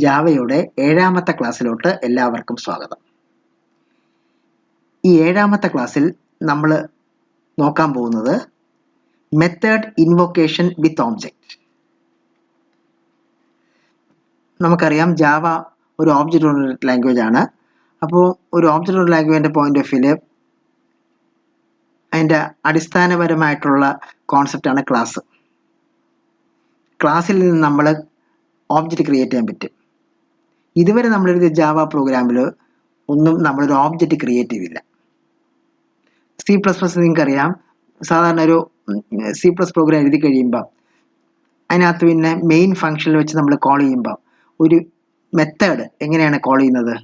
ജാവയുടെ 7ാമത്തെ ക്ലാസ്സിലോട്ട് എല്ലാവർക്കും സ്വാഗതം. ഈ 7ാമത്തെ ക്ലാസ്സിൽ നമ്മൾ നോക്കാൻ പോകുന്നത് മെത്തേഡ് ഇൻവൊക്കേഷൻ വിത്ത് ഓബ്ജക്റ്റ്. നമുക്കറിയാം ജാവ ഒരു ഓബ്ജക്റ്റ് ഓറിയന്റഡ് ലാംഗ്വേജ് ആണ്. അപ്പോൾ ഒരു ഓബ്ജക്റ്റ് ഓറിയന്റഡ് ലാംഗ്വേജിൻ്റെ പോയിന്റ് ഓഫ് വ്യൂവിൽ അതിൻ്റെ അടിസ്ഥാനപരമായിട്ടുള്ള കോൺസെപ്റ്റാണ് ക്ലാസ്. ക്ലാസ്സിൽ നിന്ന് നമ്മൾ ഓബ്ജക്റ്റ് ക്രിയേറ്റ് ചെയ്യാൻ പറ്റും. ഇതുവരെ നമ്മളെഴുതിയ ജാവ പ്രോഗ്രാമിൽ ഒന്നും നമ്മളൊരു ഓബ്ജക്റ്റ് ക്രിയേറ്റ് ചെയ്തില്ല. C++ നിങ്ങൾക്കറിയാം, സാധാരണ ഒരു C++ പ്രോഗ്രാം എഴുതി കഴിയുമ്പോൾ അതിനകത്ത് പിന്നെ മെയിൻ ഫംഗ്ഷനിൽ വെച്ച് നമ്മൾ കോൾ ചെയ്യുമ്പോൾ ഒരു മെത്തേഡ് എങ്ങനെയാണ് കോൾ ചെയ്യുന്നത്?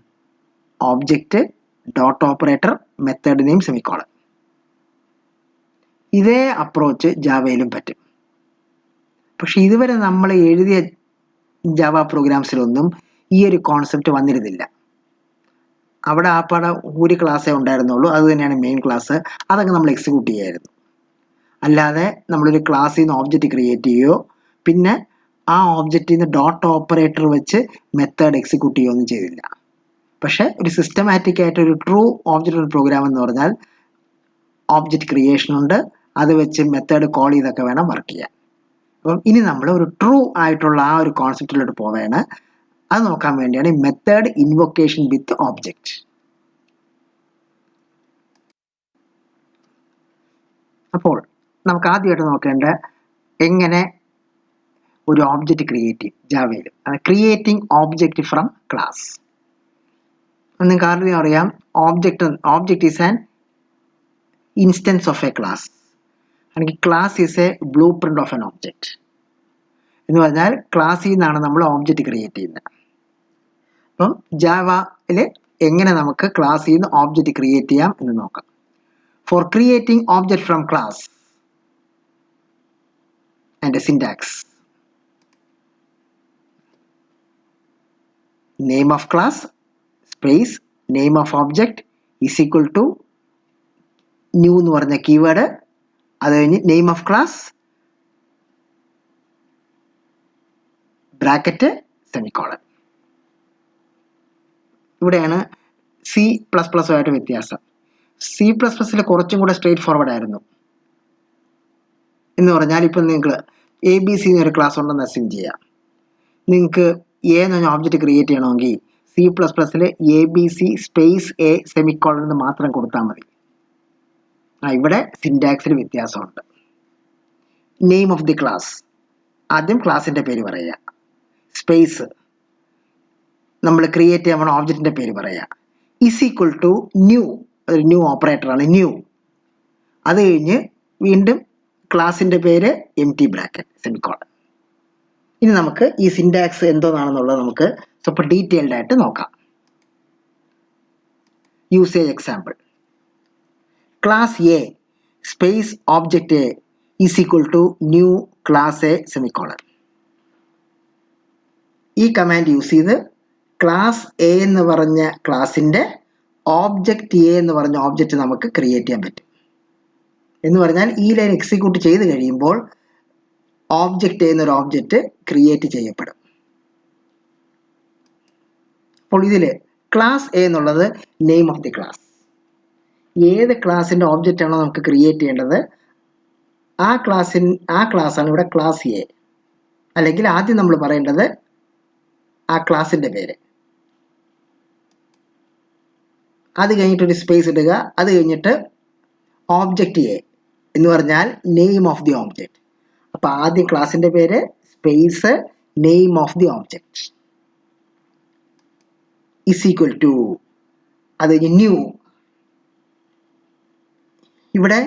Object dot operator method name semicolon. ഇതേ അപ്രോച്ച് ജാവയിലും പറ്റും. പക്ഷെ ഇതുവരെ നമ്മൾ എഴുതിയ ജാവ പ്രോഗ്രാംസിലൊന്നും ഈ ഒരു കോൺസെപ്റ്റ് വന്നിരുന്നില്ല. അവിടെ ആ പാടെ ഒരു ക്ലാസ്സേ ഉണ്ടായിരുന്നുള്ളൂ, അത് തന്നെയാണ് മെയിൻ ക്ലാസ്. അതൊക്കെ നമ്മൾ എക്സിക്യൂട്ട് ചെയ്യായിരുന്നു. അല്ലാതെ നമ്മളൊരു ക്ലാസ്സിൽ നിന്ന് ഓബ്ജക്റ്റ് ക്രിയേറ്റ് ചെയ്യുകയോ പിന്നെ ആ ഓബ്ജക്റ്റിൽ നിന്ന് ഡോട്ട് ഓപ്പറേറ്റർ വെച്ച് മെത്തേഡ് എക്സിക്യൂട്ട് ചെയ്യുകയൊന്നും ചെയ്തില്ല. പക്ഷേ ഒരു സിസ്റ്റമാറ്റിക് ആയിട്ട് ഒരു ട്രൂ ഓബ്ജക്റ്റ് പ്രോഗ്രാം എന്ന് പറഞ്ഞാൽ ഓബ്ജക്റ്റ് ക്രിയേഷൻ ഉണ്ട്, അത് വെച്ച് മെത്തേഡ് കോൾ ചെയ്തൊക്കെ വേണം വർക്ക് ചെയ്യാൻ. അപ്പം ഇനി നമ്മൾ ഒരു ട്രൂ ആയിട്ടുള്ള ആ ഒരു കോൺസെപ്റ്റിലോട്ട് പോവുകയാണ്. അത് നോക്കാൻ വേണ്ടിയാണ് മെത്തേഡ് ഇൻവൊക്കേഷൻ വിത്ത് ഓബ്ജക്റ്റ്. അപ്പോൾ നമുക്ക് ആദ്യമായിട്ട് നോക്കേണ്ട എങ്ങനെ ഒരു ഓബ്ജക്റ്റ് ക്രിയേറ്റ് ചെയ്യും ജാവയിൽ. Creating object from class. നിങ്ങൾക്ക് ആദ്യം അറിയാം, object is an instance of a class, അല്ലെങ്കിൽ class is a blueprint of an object. എന്ന് പറഞ്ഞാൽ ക്ലാസ്സിൽ നിന്നാണ് നമ്മൾ ഓബ്ജക്റ്റ് ക്രിയേറ്റ് ചെയ്യുന്നത്. അപ്പം ജാവയിൽ എങ്ങനെ നമുക്ക് ക്ലാസ്സിൽ നിന്ന് ഓബ്ജക്റ്റ് ക്രിയേറ്റ് ചെയ്യാം എന്ന് നോക്കാം. For creating object from class and syntax: name of class space name of object is equal to new എന്ന് പറഞ്ഞ കീവേഡ്, അത് കഴിഞ്ഞ് name of class bracket semicolon. ഇവിടെയാണ് C++ആയിട്ട് വ്യത്യാസം. C++ൽ കുറച്ചും കൂടെ സ്ട്രേറ്റ് ഫോർവേഡ് ആയിരുന്നു. എന്ന് പറഞ്ഞാൽ ഇപ്പം നിങ്ങൾക്ക് ABC എന്നൊരു ക്ലാസ് ഉണ്ടെന്ന് അസ്യൂം ചെയ്യാം. നിങ്ങൾക്ക് A എന്ന് പറഞ്ഞ ഓബ്ജക്റ്റ് ക്രിയേറ്റ് ചെയ്യണമെങ്കിൽ C++ൽ ABC സ്പേസ് A സെമിക്കോളൻ എന്ന് മാത്രം കൊടുത്താൽ മതി. ഇവിടെ സിൻടാക്സിൽ വ്യത്യാസമുണ്ട്. നെയിം ഓഫ് ദി ക്ലാസ്, ആദ്യം ക്ലാസിൻ്റെ പേര് പറയുക, സ്പേസ് നമ്മൾ ക്രിയേറ്റ് ചെയ്യാൻ പോണ ഓബ്ജക്റ്റിൻ്റെ പേര് പറയുക, ഈസ് ഈക്വൽ ടു ന്യൂ, ഒരു ന്യൂ ഓപ്പറേറ്ററാണ് ന്യൂ. അത് കഴിഞ്ഞ് വീണ്ടും ക്ലാസിൻ്റെ പേര് empty ബ്രാക്കറ്റ് സെമിക്കോളൻ. ഇനി നമുക്ക് ഈ സിൻടാക്സ് എന്തോന്നാണെന്നുള്ളത് നമുക്ക് സ്വല്പം ഡീറ്റെയിൽഡ് ആയിട്ട് നോക്കാം. Usage example: class A space object A is equal to new class A semicolon. ഈ കമാൻഡ് യൂസ് ചെയ്ത് ക്ലാസ് എ എന്ന് പറഞ്ഞ ക്ലാസിൻ്റെ ഓബ്ജക്റ്റ് എ എന്ന് പറഞ്ഞ ഓബ്ജക്റ്റ് നമുക്ക് ക്രിയേറ്റ് ചെയ്യാൻ പറ്റും. എന്ന് പറഞ്ഞാൽ ഈ ലൈൻ എക്സിക്യൂട്ട് ചെയ്ത് കഴിയുമ്പോൾ ഓബ്ജക്റ്റ് എ എന്നൊരു ഓബ്ജക്റ്റ് ക്രിയേറ്റ് ചെയ്യപ്പെടും. അപ്പോൾ ഇതിൽ ക്ലാസ് എ എന്നുള്ളത് നെയിം ഓഫ് ദി ക്ലാസ്. ഏത് ക്ലാസിൻ്റെ ഓബ്ജക്റ്റ് ആണോ നമുക്ക് ക്രിയേറ്റ് ചെയ്യേണ്ടത് ആ ക്ലാസ്സാണ് ഇവിടെ ക്ലാസ് എ. അല്ലെങ്കിൽ ആദ്യം നമ്മൾ പറയേണ്ടത് ആ ക്ലാസിൻ്റെ പേര്, അത് കഴിഞ്ഞിട്ടൊരു സ്പേസ് ഇടുക, അത് കഴിഞ്ഞിട്ട് ഓബ്ജക്റ്റ് എ എന്ന് പറഞ്ഞാൽ നെയിം ഓഫ് ദി ഓബ്ജക്റ്റ്. അപ്പോൾ ആദ്യം ക്ലാസിൻ്റെ പേര് space name of the object is equal to, അത് കഴിഞ്ഞ് ന്യൂ. ഇവിടെ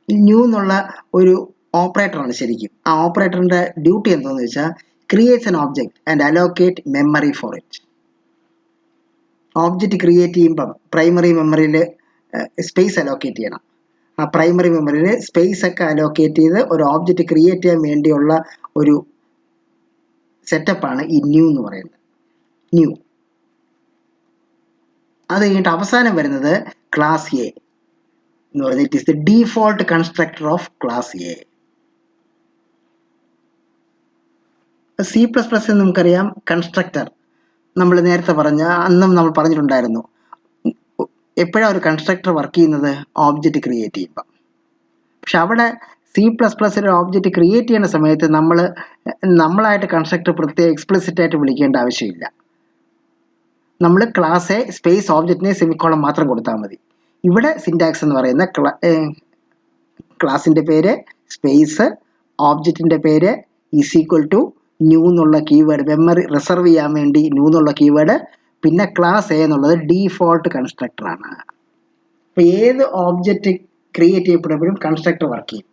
ന്യൂ എന്നുള്ള ഒരു ഓപ്പറേറ്ററാണ് ശരിക്കും. ആ ഓപ്പറേറ്ററിൻ്റെ ഡ്യൂട്ടി എന്താണെന്ന് വെച്ചാൽ creates N object and allocate memory for it. Object create ചെയ്യുമ്പം പ്രൈമറി മെമ്മറിയിൽ സ്പേസ് അലോക്കേറ്റ് ചെയ്യണം. ആ പ്രൈമറി മെമ്മറിയിൽ സ്പേസ് ഒക്കെ അലോക്കേറ്റ് ചെയ്ത് ഒരു ഓബ്ജക്റ്റ് ക്രിയേറ്റ് ചെയ്യാൻ വേണ്ടിയുള്ള ഒരു സെറ്റപ്പാണ് ഈ ന്യൂ എന്ന് പറയുന്നത്. ന്യൂ. അത് കഴിഞ്ഞിട്ട് അവസാനം വരുന്നത് ക്ലാസ് എ എന്ന് പറയുന്നത് it is the default constructor of class A. C++ നമുക്കറിയാം കൺസ്ട്രക്ടർ നമ്മൾ നേരത്തെ അന്നും നമ്മൾ പറഞ്ഞിട്ടുണ്ടായിരുന്നു, എപ്പോഴാണ് ഒരു കൺസ്ട്രക്ടർ വർക്ക് ചെയ്യുന്നത്? ഓബ്ജക്റ്റ് ക്രിയേറ്റ് ചെയ്യുമ്പോൾ. പക്ഷെ അവിടെ C++ ഒരു ഓബ്ജക്റ്റ് ക്രിയേറ്റ് ചെയ്യുന്ന സമയത്ത് നമ്മളായിട്ട് കൺസ്ട്രക്ടർ പ്രത്യേകം എക്സ്പ്ലിസിറ്റ് ആയിട്ട് വിളിക്കേണ്ട ആവശ്യമില്ല. നമ്മൾ ക്ലാസ് സ്പേസ് ഓബ്ജക്റ്റിനെ സെമിക്കോളം മാത്രം കൊടുത്താൽ മതി. ഇവിടെ സിൻടാക്സ് എന്ന് പറയുന്ന ക്ലാസിൻ്റെ പേര്, സ്പേസ്, ഓബ്ജക്റ്റിൻ്റെ പേര് = ന്യൂ എന്നുള്ള കീവേഡ്, മെമ്മറി റിസർവ് ചെയ്യാൻ വേണ്ടി ന്യൂ എന്നുള്ള കീവേഡ്, പിന്നെ ക്ലാസ് A എന്നുള്ളത് ഡീഫോൾട്ട് കൺസ്ട്രക്ടറാണ്. അപ്പോൾ ഏത് ഓബ്ജക്റ്റ് ക്രിയേറ്റ് ചെയ്യപ്പെടുമ്പോഴും കൺസ്ട്രക്ടർ വർക്ക് ചെയ്യും.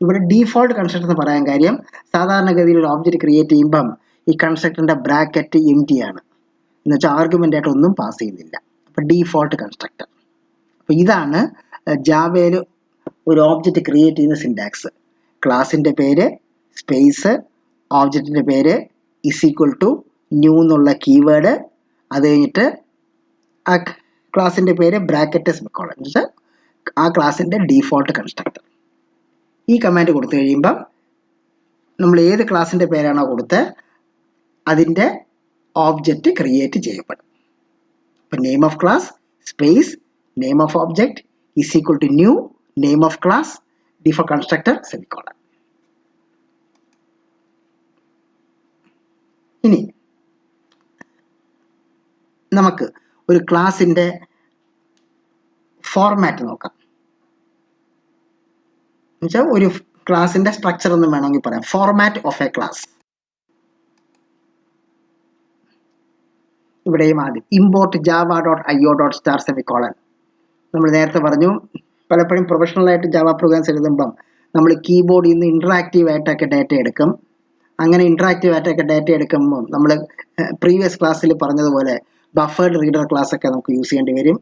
ഇവിടെ ഡീഫോൾട്ട് കൺസ്ട്രക്ടർ എന്ന് പറയാൻ കാര്യം, സാധാരണഗതിയിൽ ഒരു ഓബ്ജക്റ്റ് ക്രിയേറ്റ് ചെയ്യുമ്പം ഈ കൺസ്ട്രക്ടറിൻ്റെ ബ്രാക്കറ്റ് എംപ്റ്റി ആണ്, എന്ന് വെച്ചാൽ ആർഗ്യുമെൻ്റ് ആയിട്ട് ഒന്നും പാസ് ചെയ്യുന്നില്ല. അപ്പോൾ ഡീഫോൾട്ട് കൺസ്ട്രക്ടർ. അപ്പോൾ ഇതാണ് ജാവയിൽ ഒരു ഓബ്ജക്റ്റ് ക്രിയേറ്റ് ചെയ്യുന്ന സിൻടാക്സ്. ക്ലാസിൻ്റെ പേര്, സ്പേസ്, ഓബ്ജക്റ്റിൻ്റെ പേര് = ന്യൂ എന്നുള്ള കീവേഡ്, അത് കഴിഞ്ഞിട്ട് ആ ക്ലാസിൻ്റെ പേര് ബ്രാക്കറ്റ് സെമിക്കോളൻ, എന്ന് വെച്ചാൽ ആ ക്ലാസിൻ്റെ ഡീഫോൾട്ട് കൺസ്ട്രക്ടർ. ഈ കമാൻഡ് കൊടുത്തു കഴിയുമ്പം നമ്മൾ ഏത് ക്ലാസിൻ്റെ പേരാണോ കൊടുത്തത് അതിൻ്റെ ഓബ്ജക്റ്റ് ക്രിയേറ്റ് ചെയ്യപ്പെടും. ഇപ്പം name of class space name of object = new name of class default constructor semicolon. ഇനി നമുക്ക് ഒരു ക്ലാസിൻ്റെ ഫോർമാറ്റ് നോക്കാം. എന്നുവെച്ചാൽ ഒരു ക്ലാസിൻ്റെ സ്ട്രക്ചർ എന്ന് വേണമെങ്കിൽ പറയാം. Format of a class. ഇവിടെയും ആദ്യം ഇമ്പോർട്ട് java.io.star സെമിക്കോളൻ. നമ്മൾ നേരത്തെ പറഞ്ഞു, പലപ്പോഴും പ്രൊഫഷണലായിട്ട് ജാവ പ്രോഗ്രാംസ് എഴുതുമ്പം നമ്മൾ കീബോർഡിൽ നിന്ന് ഇൻട്രാക്റ്റീവ് ആയിട്ടൊക്കെ ഡാറ്റ എടുക്കും. അങ്ങനെ ഇൻട്രാക്റ്റീവ് ആയിട്ടൊക്കെ ഡാറ്റ എടുക്കുമ്പോൾ നമ്മൾ പ്രീവിയസ് ക്ലാസ്സിൽ പറഞ്ഞതുപോലെ ബഫേർഡ് റീഡർ ക്ലാസ് ഒക്കെ നമുക്ക് യൂസ് ചെയ്യേണ്ടി വരും,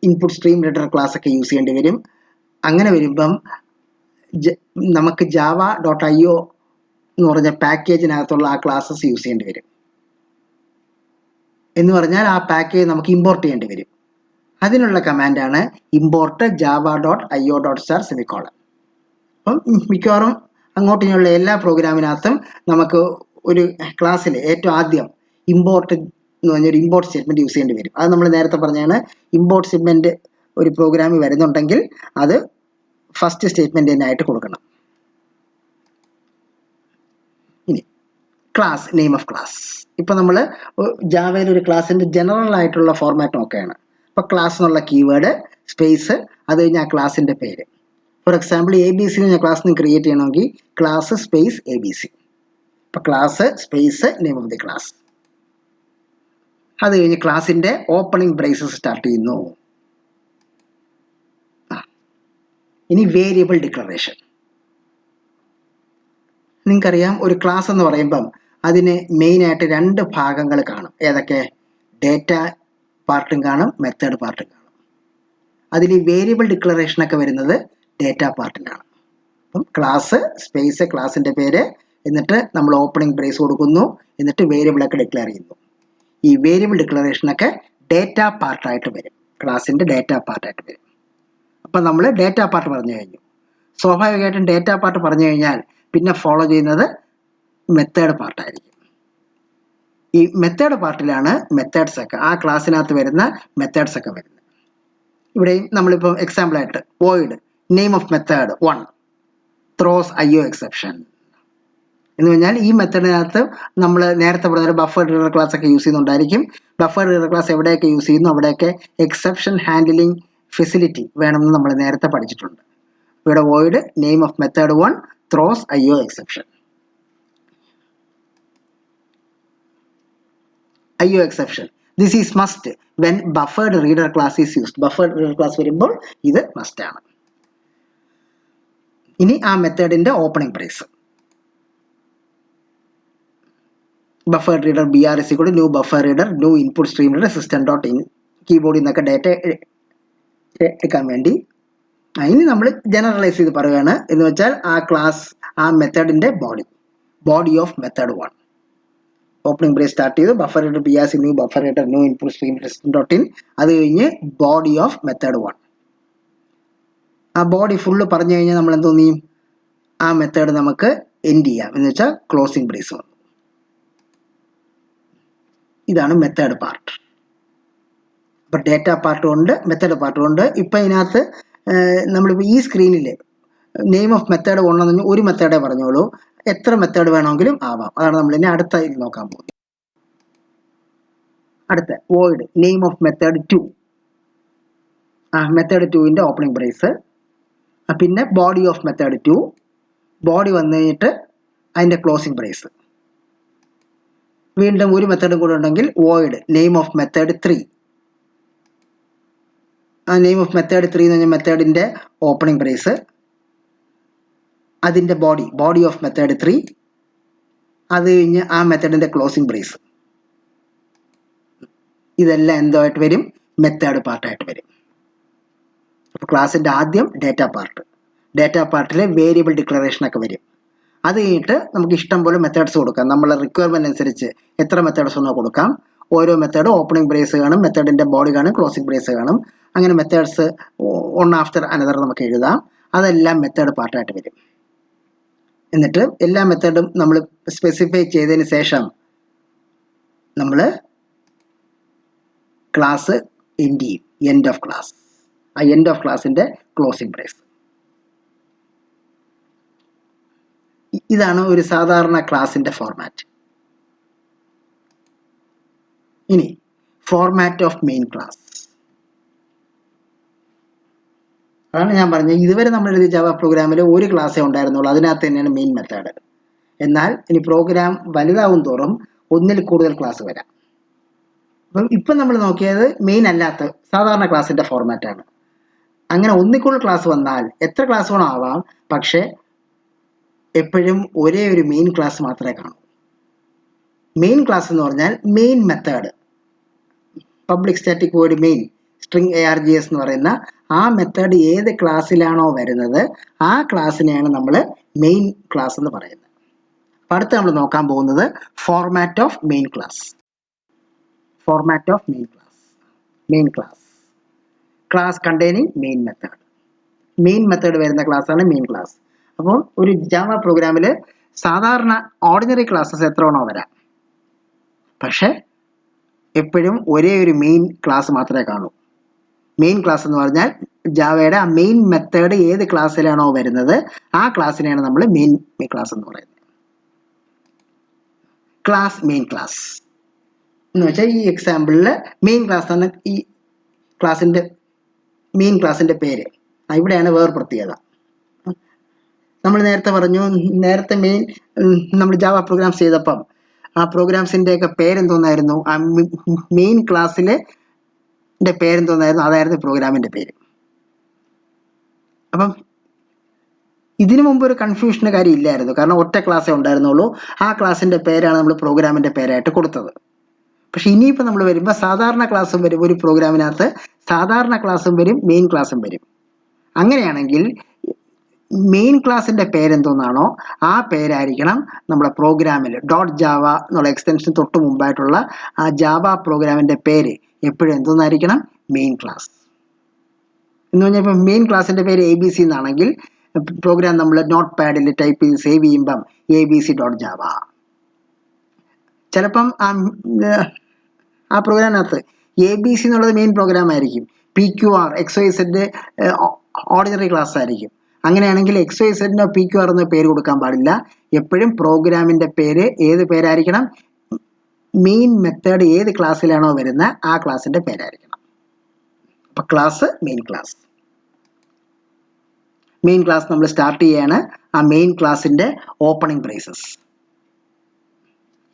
ഇൻപുട്ട് സ്ട്രീം റീഡർ ക്ലാസ് ഒക്കെ യൂസ് ചെയ്യേണ്ടി വരും. അങ്ങനെ വരുമ്പം നമുക്ക് java.io എന്ന് പറഞ്ഞ പാക്കേജിനകത്തുള്ള ആ ക്ലാസ്സസ് യൂസ് ചെയ്യേണ്ടി വരും. എന്ന് പറഞ്ഞാൽ ആ പാക്കേജ് നമുക്ക് ഇമ്പോർട്ട് ചെയ്യേണ്ടി വരും. അതിനുള്ള കമാൻഡാണ് ഇമ്പോർട്ട് java.io.star സെമിക്കോളൻ. അപ്പം മിക്കവാറും അങ്ങോട്ട് ഇങ്ങനെയുള്ള എല്ലാ പ്രോഗ്രാമിനകത്തും നമുക്ക് ഒരു ക്ലാസ്സിൽ ഏറ്റവും ആദ്യം ഇമ്പോർട്ട് എന്ന് പറഞ്ഞൊരു ഇമ്പോർട്ട് സ്റ്റേറ്റ്മെൻറ്റ് യൂസ് ചെയ്യേണ്ടി വരും. അത് നമ്മൾ നേരത്തെ പറഞ്ഞാണ്, ഇമ്പോർട്ട് സ്റ്റേറ്റ്മെൻറ്റ് ഒരു പ്രോഗ്രാമിൽ വരുന്നുണ്ടെങ്കിൽ അത് ഫസ്റ്റ് സ്റ്റേറ്റ്മെൻറ്റ് തന്നെ ആയിട്ട് കൊടുക്കണം. ഇനി ക്ലാസ്, നെയിം ഓഫ് ക്ലാസ്. ഇപ്പം നമ്മൾ ജാവയിൽ ഒരു ക്ലാസ്സിൻ്റെ ജനറൽ ആയിട്ടുള്ള ഫോർമാറ്റ് നോക്കുകയാണ്. അപ്പോൾ ക്ലാസ് എന്നുള്ള കീവേഡ്, സ്പേസ്, അത് കഴിഞ്ഞ് ആ ക്ലാസിൻ്റെ പേര്. ഫോർ എക്സാമ്പിൾ ABC എന്ന ക്ലാസ് ക്രിയേറ്റ് ചെയ്യണമെങ്കിൽ ക്ലാസ് സ്പേസ് ABC. അപ്പോൾ class space name of the class. അത് കഴിഞ്ഞ് ക്ലാസിൻ്റെ ഓപ്പണിംഗ് ബ്രേസസ് സ്റ്റാർട്ട് ചെയ്യുന്നു. ഇനി വേരിയബിൾ ഡിക്ലറേഷൻ. നിങ്ങൾക്കറിയാം, ഒരു ക്ലാസ് എന്ന് പറയുമ്പം അതിന് മെയിനായിട്ട് 2 ഭാഗങ്ങൾ കാണും. ഏതൊക്കെ? ഡേറ്റ പാർട്ടും കാണും, മെത്തേഡ് പാർട്ടും കാണും. അതിൽ ഈ വേരിയബിൾ ഡിക്ലറേഷനൊക്കെ വരുന്നത് ഡേറ്റ പാർട്ടിലാണ്. അപ്പം ക്ലാസ് സ്പേസ് ക്ലാസിൻ്റെ പേര്, എന്നിട്ട് നമ്മൾ ഓപ്പണിംഗ് ബ്രേസ് കൊടുക്കുന്നു, എന്നിട്ട് വേരിയബിളൊക്കെ ഡിക്ലെയർ ചെയ്യുന്നു. ഈ വേരിയബിൾ ഡിക്ലറേഷനൊക്കെ ഡേറ്റ പാർട്ടായിട്ട് വരും, ക്ലാസിൻ്റെ ഡേറ്റ പാർട്ടായിട്ട് വരും. അപ്പം നമ്മൾ ഡേറ്റ പാർട്ട് പറഞ്ഞു കഴിഞ്ഞു. സ്വാഭാവികമായിട്ടും ഡേറ്റ പാർട്ട് പറഞ്ഞു കഴിഞ്ഞാൽ പിന്നെ ഫോളോ ചെയ്യുന്നത് മെത്തേഡ് പാർട്ടായിരിക്കും. ഈ മെത്തേഡ് പാർട്ടിലാണ് മെത്തേഡ്സ് ഒക്കെ, ആ ക്ലാസ്സിനകത്ത് വരുന്ന മെത്തേഡ്സ് ഒക്കെ വരുന്നത്. ഇവിടെയും നമ്മളിപ്പോൾ എക്സാമ്പിളായിട്ട് void name of method 1 throws IO exception എന്ന് പറഞ്ഞാൽ ഈ മെത്തേഡിനകത്ത് നമ്മൾ നേരത്തെ പറഞ്ഞ ബഫേർഡ് റീഡർ ക്ലാസ് ഒക്കെ യൂസ് ചെയ്യുന്നുണ്ടായിരിക്കും. ബഫേർഡ് റീഡർ ക്ലാസ് എവിടെയൊക്കെ യൂസ് ചെയ്യുന്നു അവിടെയൊക്കെ എക്സെപ്ഷൻ ഹാൻഡിലിംഗ് ഫെസിലിറ്റി വേണമെന്ന് നമ്മൾ നേരത്തെ പഠിച്ചിട്ടുണ്ട്. ഇവിടെ void name of method 1 throws IO exception. IO exception. This is must when buffered reader class is used. Buffered reader class വരുമ്പോൾ ഇത് must ആണ്. ഇനി ആ മെത്തേഡിൻ്റെ opening brace. Buffered reader BR = new buffer reader new input stream reader system.in കീബോർഡിൽ നിന്നൊക്കെ data എടുക്കാൻ വേണ്ടി. ഇനി നമ്മൾ ജനറലൈസ് ചെയ്ത് പറയുകയാണ്, എന്ന് വെച്ചാൽ ആ ക്ലാസ് ആ മെത്തേഡിൻ്റെ body of method 1. Opening brace start ചെയ്തു, buffer reader BR new buffer reader new input stream system.in, അത് കഴിഞ്ഞ് ബോഡി ഓഫ് മെത്തേഡ് 1. ആ ബോഡി ഫുള്ള് പറഞ്ഞു കഴിഞ്ഞാൽ നമ്മൾ എന്ത് തോന്നി, ആ മെത്തേഡ് നമുക്ക് എൻഡ് ചെയ്യാം, എന്ന് വെച്ചാൽ ക്ലോസിംഗ് ബ്രേസ് വന്നു. ഇതാണ് മെത്തേഡ് പാർട്ട്. അപ്പോൾ ഡേറ്റ പാർട്ടും ഉണ്ട്, മെത്തേഡ് പാർട്ടും ഉണ്ട്. ഇപ്പം ഇതിനകത്ത് നമ്മളിപ്പോൾ ഈ സ്ക്രീനിൽ നെയിം ഓഫ് മെത്തേഡ് കൊണ്ടുവന്ന് ഒരു മെത്തേഡേ പറഞ്ഞോളൂ, എത്ര മെത്തേഡ് വേണമെങ്കിലും ആവാം. അതാണ് നമ്മൾ ഇനി അടുത്ത ഇത് നോക്കാൻ പോകുന്നത്. അടുത്ത void name of method 2. Method 2ൻ്റെ ഓപ്പണിംഗ് ബ്രേസ്. പിന്നെ ബോഡി ഓഫ് മെത്തേഡ് 2, ബോഡി വന്നു കഴിഞ്ഞിട്ട് അതിൻ്റെ ക്ലോസിംഗ് ബ്രേസ്. വീണ്ടും ഒരു മെത്തേഡും കൂടെ ഉണ്ടെങ്കിൽ void name of method 3. Name of method 3 എന്ന് പറഞ്ഞാൽ മെത്തേഡിൻ്റെ ഓപ്പണിംഗ് ബ്രേസ്, അതിൻ്റെ ബോഡി ഓഫ് മെത്തേഡ് 3, അത് കഴിഞ്ഞ് ആ മെത്തേഡിൻ്റെ ക്ലോസിംഗ് ബ്രേസ്. ഇതെല്ലാം എന്തായിട്ട് വരും? മെത്തേഡ് പാർട്ടായിട്ട് വരും. അപ്പോൾ ക്ലാസ്സിൻ്റെ ആദ്യം ഡേറ്റ പാർട്ട്, ഡേറ്റ പാർട്ടിലെ വേരിയബിൾ ഡിക്ലറേഷനൊക്കെ വരും. അത് കഴിഞ്ഞിട്ട് നമുക്ക് ഇഷ്ടം പോലെ മെത്തേഡ്സ് കൊടുക്കാം. നമ്മളെ റിക്വയർമെൻറ്റ് അനുസരിച്ച് എത്ര മെത്തേഡ്സ് ഒന്നോ കൊടുക്കാം. ഓരോ മെത്തേഡ് ഓപ്പണിംഗ് ബ്രേസ് കാണും, മെത്തേഡിൻ്റെ ബോഡി കാണും, ക്ലോസിംഗ് ബ്രേസ് കാണും. അങ്ങനെ മെത്തേഡ്സ് വൺ ആഫ്റ്റർ അനദർ നമുക്ക് എഴുതാം. അതെല്ലാം മെത്തേഡ് പാർട്ടായിട്ട് വരും. എന്നിട്ട് എല്ലാ മെത്തേഡും നമ്മൾ സ്പെസിഫൈ ചെയ്തതിന് ശേഷം നമ്മൾ ക്ലാസ് എൻഡ് ചെയ്യും. End of class. ആ എൻഡ് ഓഫ് ക്ലാസിൻ്റെ ക്ലോസിംഗ് ബ്രേസ്. ഇതാണ് ഒരു സാധാരണ ക്ലാസിൻ്റെ ഫോർമാറ്റ്. ഇനി ഫോർമാറ്റ് ഓഫ് മെയിൻ ക്ലാസ്. അതാണ് ഞാൻ പറഞ്ഞത്, ഇതുവരെ നമ്മൾ എഴുതിയ ജാവ പ്രോഗ്രാമിൽ ഒരു ക്ലാസ്സേ ഉണ്ടായിരുന്നുള്ളൂ, അതിനകത്ത് തന്നെയാണ് മെയിൻ മെത്തേഡ്. എന്നാൽ ഇനി പ്രോഗ്രാം വലുതാവും തോറും ഒന്നിൽ കൂടുതൽ ക്ലാസ് വരാം. അപ്പം ഇപ്പം നമ്മൾ നോക്കിയത് മെയിൻ അല്ലാത്ത സാധാരണ ക്ലാസിൻ്റെ ഫോർമാറ്റാണ്. അങ്ങനെ ഒന്നിൽ കൂടുതൽ ക്ലാസ് വന്നാൽ എത്ര ക്ലാസ് വേണം ആവാം, പക്ഷേ എപ്പോഴും ഒരേ ഒരു മെയിൻ ക്ലാസ് മാത്രമേ കാണൂ. മെയിൻ ക്ലാസ് എന്ന് പറഞ്ഞാൽ main method, public static void main string args എന്ന് പറയുന്ന ആ മെത്തേഡ് ഏത് ക്ലാസ്സിലാണോ വരുന്നത് ആ ക്ലാസ്സിനെയാണ് നമ്മൾ മെയിൻ ക്ലാസ് എന്ന് പറയുന്നത്. അപ്പം അടുത്ത് നമ്മൾ നോക്കാൻ പോകുന്നത് format of main class. Format of main class class containing main method. Main method വരുന്ന ക്ലാസ്സാണ് മെയിൻ ക്ലാസ്. അപ്പോൾ ഒരു ജാവ പ്രോഗ്രാമിൽ സാധാരണ ഓർഡിനറി ക്ലാസ്സസ് എത്ര വേണോ വരാം, പക്ഷേ എപ്പോഴും ഒരേ ഒരു മെയിൻ ക്ലാസ് മാത്രമേ കാണൂ. മെയിൻ ക്ലാസ് എന്ന് പറഞ്ഞാൽ ജാവയുടെ ആ മെയിൻ മെത്തേഡ് ഏത് ക്ലാസ്സിലാണോ വരുന്നത് ആ ക്ലാസ്സിനെയാണ് നമ്മൾ മെയിൻ ക്ലാസ് എന്ന് പറയുന്നത്. ക്ലാസ് മെയിൻ ക്ലാസ് എന്ന് വെച്ചാൽ ഈ എക്സാമ്പിളിൽ മെയിൻ ക്ലാസ് ആണ് ഈ ക്ലാസിൻ്റെ മെയിൻ ക്ലാസിൻ്റെ പേര്. ഇവിടെയാണ് വേറെ പ്രത്യേകത. നമ്മൾ നേരത്തെ പറഞ്ഞു, നേരത്തെ നമ്മൾ ജാവ പ്രോഗ്രാംസ് ചെയ്തപ്പം ആ പ്രോഗ്രാംസിൻ്റെയൊക്കെ പേരെന്തോന്നായിരുന്നു, ആ മെയിൻ ക്ലാസ്സിലെ പേരെന്തോന്നായിരുന്നു, അതായിരുന്നു പ്രോഗ്രാമിൻ്റെ പേര്. അപ്പം ഇതിനു മുമ്പ് ഒരു കൺഫ്യൂഷൻ്റെ കാര്യം ഇല്ലായിരുന്നു, കാരണം ഒറ്റ ക്ലാസ്സേ ഉണ്ടായിരുന്നുള്ളൂ. ആ ക്ലാസ്സിൻ്റെ പേരാണ് നമ്മൾ പ്രോഗ്രാമിൻ്റെ പേരായിട്ട് കൊടുത്തത്. പക്ഷെ ഇനിയിപ്പോൾ നമ്മൾ വരുമ്പോൾ സാധാരണ ക്ലാസ്സും വരും. ഒരു പ്രോഗ്രാമിനകത്ത് സാധാരണ ക്ലാസ്സും വരും, മെയിൻ ക്ലാസ്സും വരും. അങ്ങനെയാണെങ്കിൽ മെയിൻ ക്ലാസ്സിൻ്റെ പേരെന്തോന്നാണോ ആ പേരായിരിക്കണം നമ്മുടെ പ്രോഗ്രാമിൽ .java എന്നുള്ള എക്സ്റ്റൻഷൻ തൊട്ട് മുമ്പായിട്ടുള്ള ആ ജാവ പ്രോഗ്രാമിൻ്റെ പേര് എപ്പോഴും എന്തോന്നായിരിക്കണം, മെയിൻ ക്ലാസ് എന്ന് പറഞ്ഞാൽ. ഇപ്പം മെയിൻ ക്ലാസ്സിൻ്റെ പേര് ABC എന്നാണെങ്കിൽ പ്രോഗ്രാം നമ്മൾ നോട്ട് പാഡിൽ ടൈപ്പ് ചെയ്ത് സേവ് ചെയ്യുമ്പം abc.java. ചിലപ്പം ആ പ്രോഗ്രാമിനകത്ത് ABC എന്നുള്ളത് മെയിൻ പ്രോഗ്രാം ആയിരിക്കും, PQR XYZ ഓർഡിനറി ക്ലാസ് ആയിരിക്കും. അങ്ങനെയാണെങ്കിൽ XYZ PQR എന്ന പേര് കൊടുക്കാൻ പാടില്ല. എപ്പോഴും പ്രോഗ്രാമിൻ്റെ പേര് ഏത് പേരായിരിക്കണം, മെയിൻ മെത്തേഡ് ഏത് ക്ലാസ്സിലാണോ വരുന്ന ആ ക്ലാസ്സിൻ്റെ പേരായിരിക്കണം. അപ്പോൾ class main class. Main class നമ്മൾ സ്റ്റാർട്ട് ചെയ്യാണ് ആ മെയിൻ ക്ലാസ്സിൻ്റെ ഓപ്പണിംഗ് ബ്രേസസ്.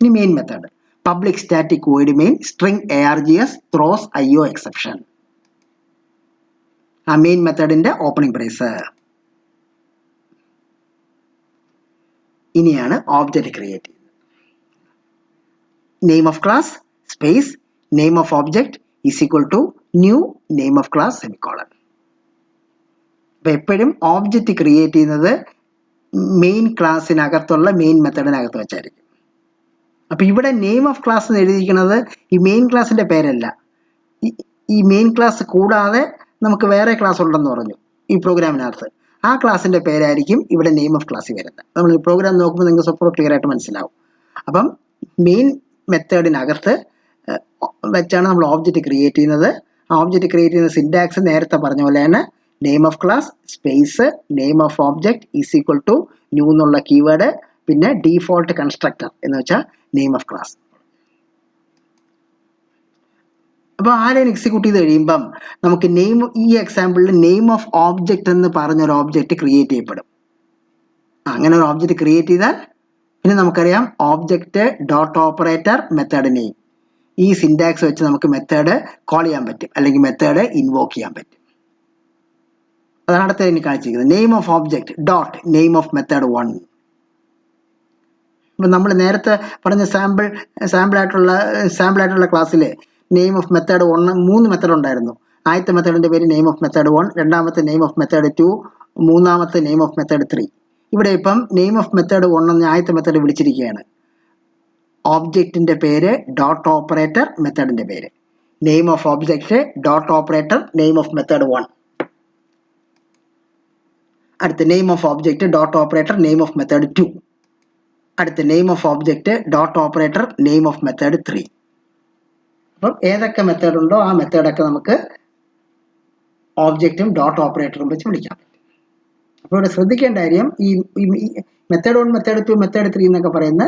ഇനി main method public static void main string args throws IO exception. ആ മെയിൻ മെത്തേഡിൻ്റെ ഓപ്പണിംഗ് ബ്രേസ്. ഇനിയാണ് ഓബ്ജക്റ്റ് ക്രിയേറ്റ് ചെയ്യുന്നത്. Name of class space name of object is equal to new name of class semicolon. അപ്പം എപ്പോഴും object create ചെയ്യുന്നത് main ക്ലാസ്സിനകത്തുള്ള main മെത്തേഡിനകത്ത് വെച്ചായിരിക്കും. അപ്പം ഇവിടെ നെയിം ഓഫ് ക്ലാസ് എന്ന് എഴുതിയിരിക്കുന്നത് ഈ മെയിൻ ക്ലാസ്സിൻ്റെ പേരല്ല. ഈ മെയിൻ ക്ലാസ് കൂടാതെ നമുക്ക് വേറെ ക്ലാസ് ഉണ്ടെന്ന് പറഞ്ഞു ഈ പ്രോഗ്രാമിനകത്ത്. ആ ക്ലാസ്സിൻ്റെ പേരായിരിക്കും ഇവിടെ നെയിം ഓഫ് ക്ലാസ്സിൽ വരുന്നത്. നമ്മൾ പ്രോഗ്രാം നോക്കുമ്പോൾ നിങ്ങൾക്ക് സ്വപ്നം ക്ലിയർ ആയിട്ട് മനസ്സിലാവും. അപ്പം മെയിൻ മെത്തേഡിനകത്ത് വെച്ചാണ് നമ്മൾ ഓബ്ജക്റ്റ് ക്രിയേറ്റ് ചെയ്യുന്നത്. ആ ഓബ്ജക്റ്റ് ക്രിയേറ്റ് ചെയ്യുന്ന സിൻടാക്സ് നേരത്തെ പറഞ്ഞ പോലെയാണ് name of class space name of object is equal to new എന്നുള്ള കീവേഡ്, പിന്നെ ഡീഫോൾട്ട് കൺസ്ട്രക്ടർ എന്ന് വെച്ചാൽ നെയിം ഓഫ് ക്ലാസ്. അപ്പോൾ ആരെയും എക്സിക്യൂട്ട് ചെയ്ത് കഴിയുമ്പം നമുക്ക് നെയിം, ഈ എക്സാമ്പിളിൽ നെയിം ഓഫ് ഓബ്ജക്റ്റ് എന്ന് പറഞ്ഞൊരു ഓബ്ജക്റ്റ് ക്രിയേറ്റ് ചെയ്യപ്പെടും. അങ്ങനെ ഒരു ഓബ്ജക്റ്റ് ക്രിയേറ്റ് ചെയ്താൽ പിന്നെ നമുക്കറിയാം object dot operator method name, ഈ സിൻടാക്സ് വെച്ച് നമുക്ക് മെത്തേഡ് കോൾ ചെയ്യാൻ പറ്റും, അല്ലെങ്കിൽ മെത്തേഡ് ഇൻവോക്ക് ചെയ്യാൻ പറ്റും. അതാണ് അടുത്ത ഇനി കാണിച്ചിരിക്കുന്നത്. Name of object dot name of method 1. ഇപ്പം നമ്മൾ നേരത്തെ പറഞ്ഞ സാമ്പിളായിട്ടുള്ള ക്ലാസ്സിൽ നെയിം ഓഫ് മെത്തേഡ് 1 3 മെത്തേഡ് ഉണ്ടായിരുന്നു. ആദ്യത്തെ മെത്തേഡിൻ്റെ പേര് നെയിം ഓഫ് മെത്തേഡ് 1, രണ്ടാമത്തെ നെയിം ഓഫ് മെത്തേഡ് 2, മൂന്നാമത്തെ നെയിം ഓഫ് മെത്തേഡ് 3. ഇവിടെ ഇപ്പം നെയിം ഓഫ് മെത്തേഡ് 1 എന്ന ആദ്യത്തെ മെത്തേഡ് വിളിച്ചിരിക്കുകയാണ്. ഓബ്ജക്റ്റിൻ്റെ പേര് ഡോട്ട് ഓപ്പറേറ്റർ മെത്തേഡിൻ്റെ പേര്, name of object dot operator name of method 1. അടുത്ത name of object dot operator name of method 2. അടുത്ത name of object dot operator name of method 3. അപ്പം ഏതൊക്കെ മെത്തേഡ് ഉണ്ടോ ആ മെത്തേഡൊക്കെ നമുക്ക് ഓബ്ജക്റ്റും ഡോട്ട് ഓപ്പറേറ്ററും വെച്ച് വിളിക്കാം. അപ്പോൾ ഇവിടെ ശ്രദ്ധിക്കേണ്ട കാര്യം, ഈ മെത്തേഡ് 1 മെത്തേഡ് 2 മെത്തേഡ് 3 എന്നൊക്കെ പറയുന്ന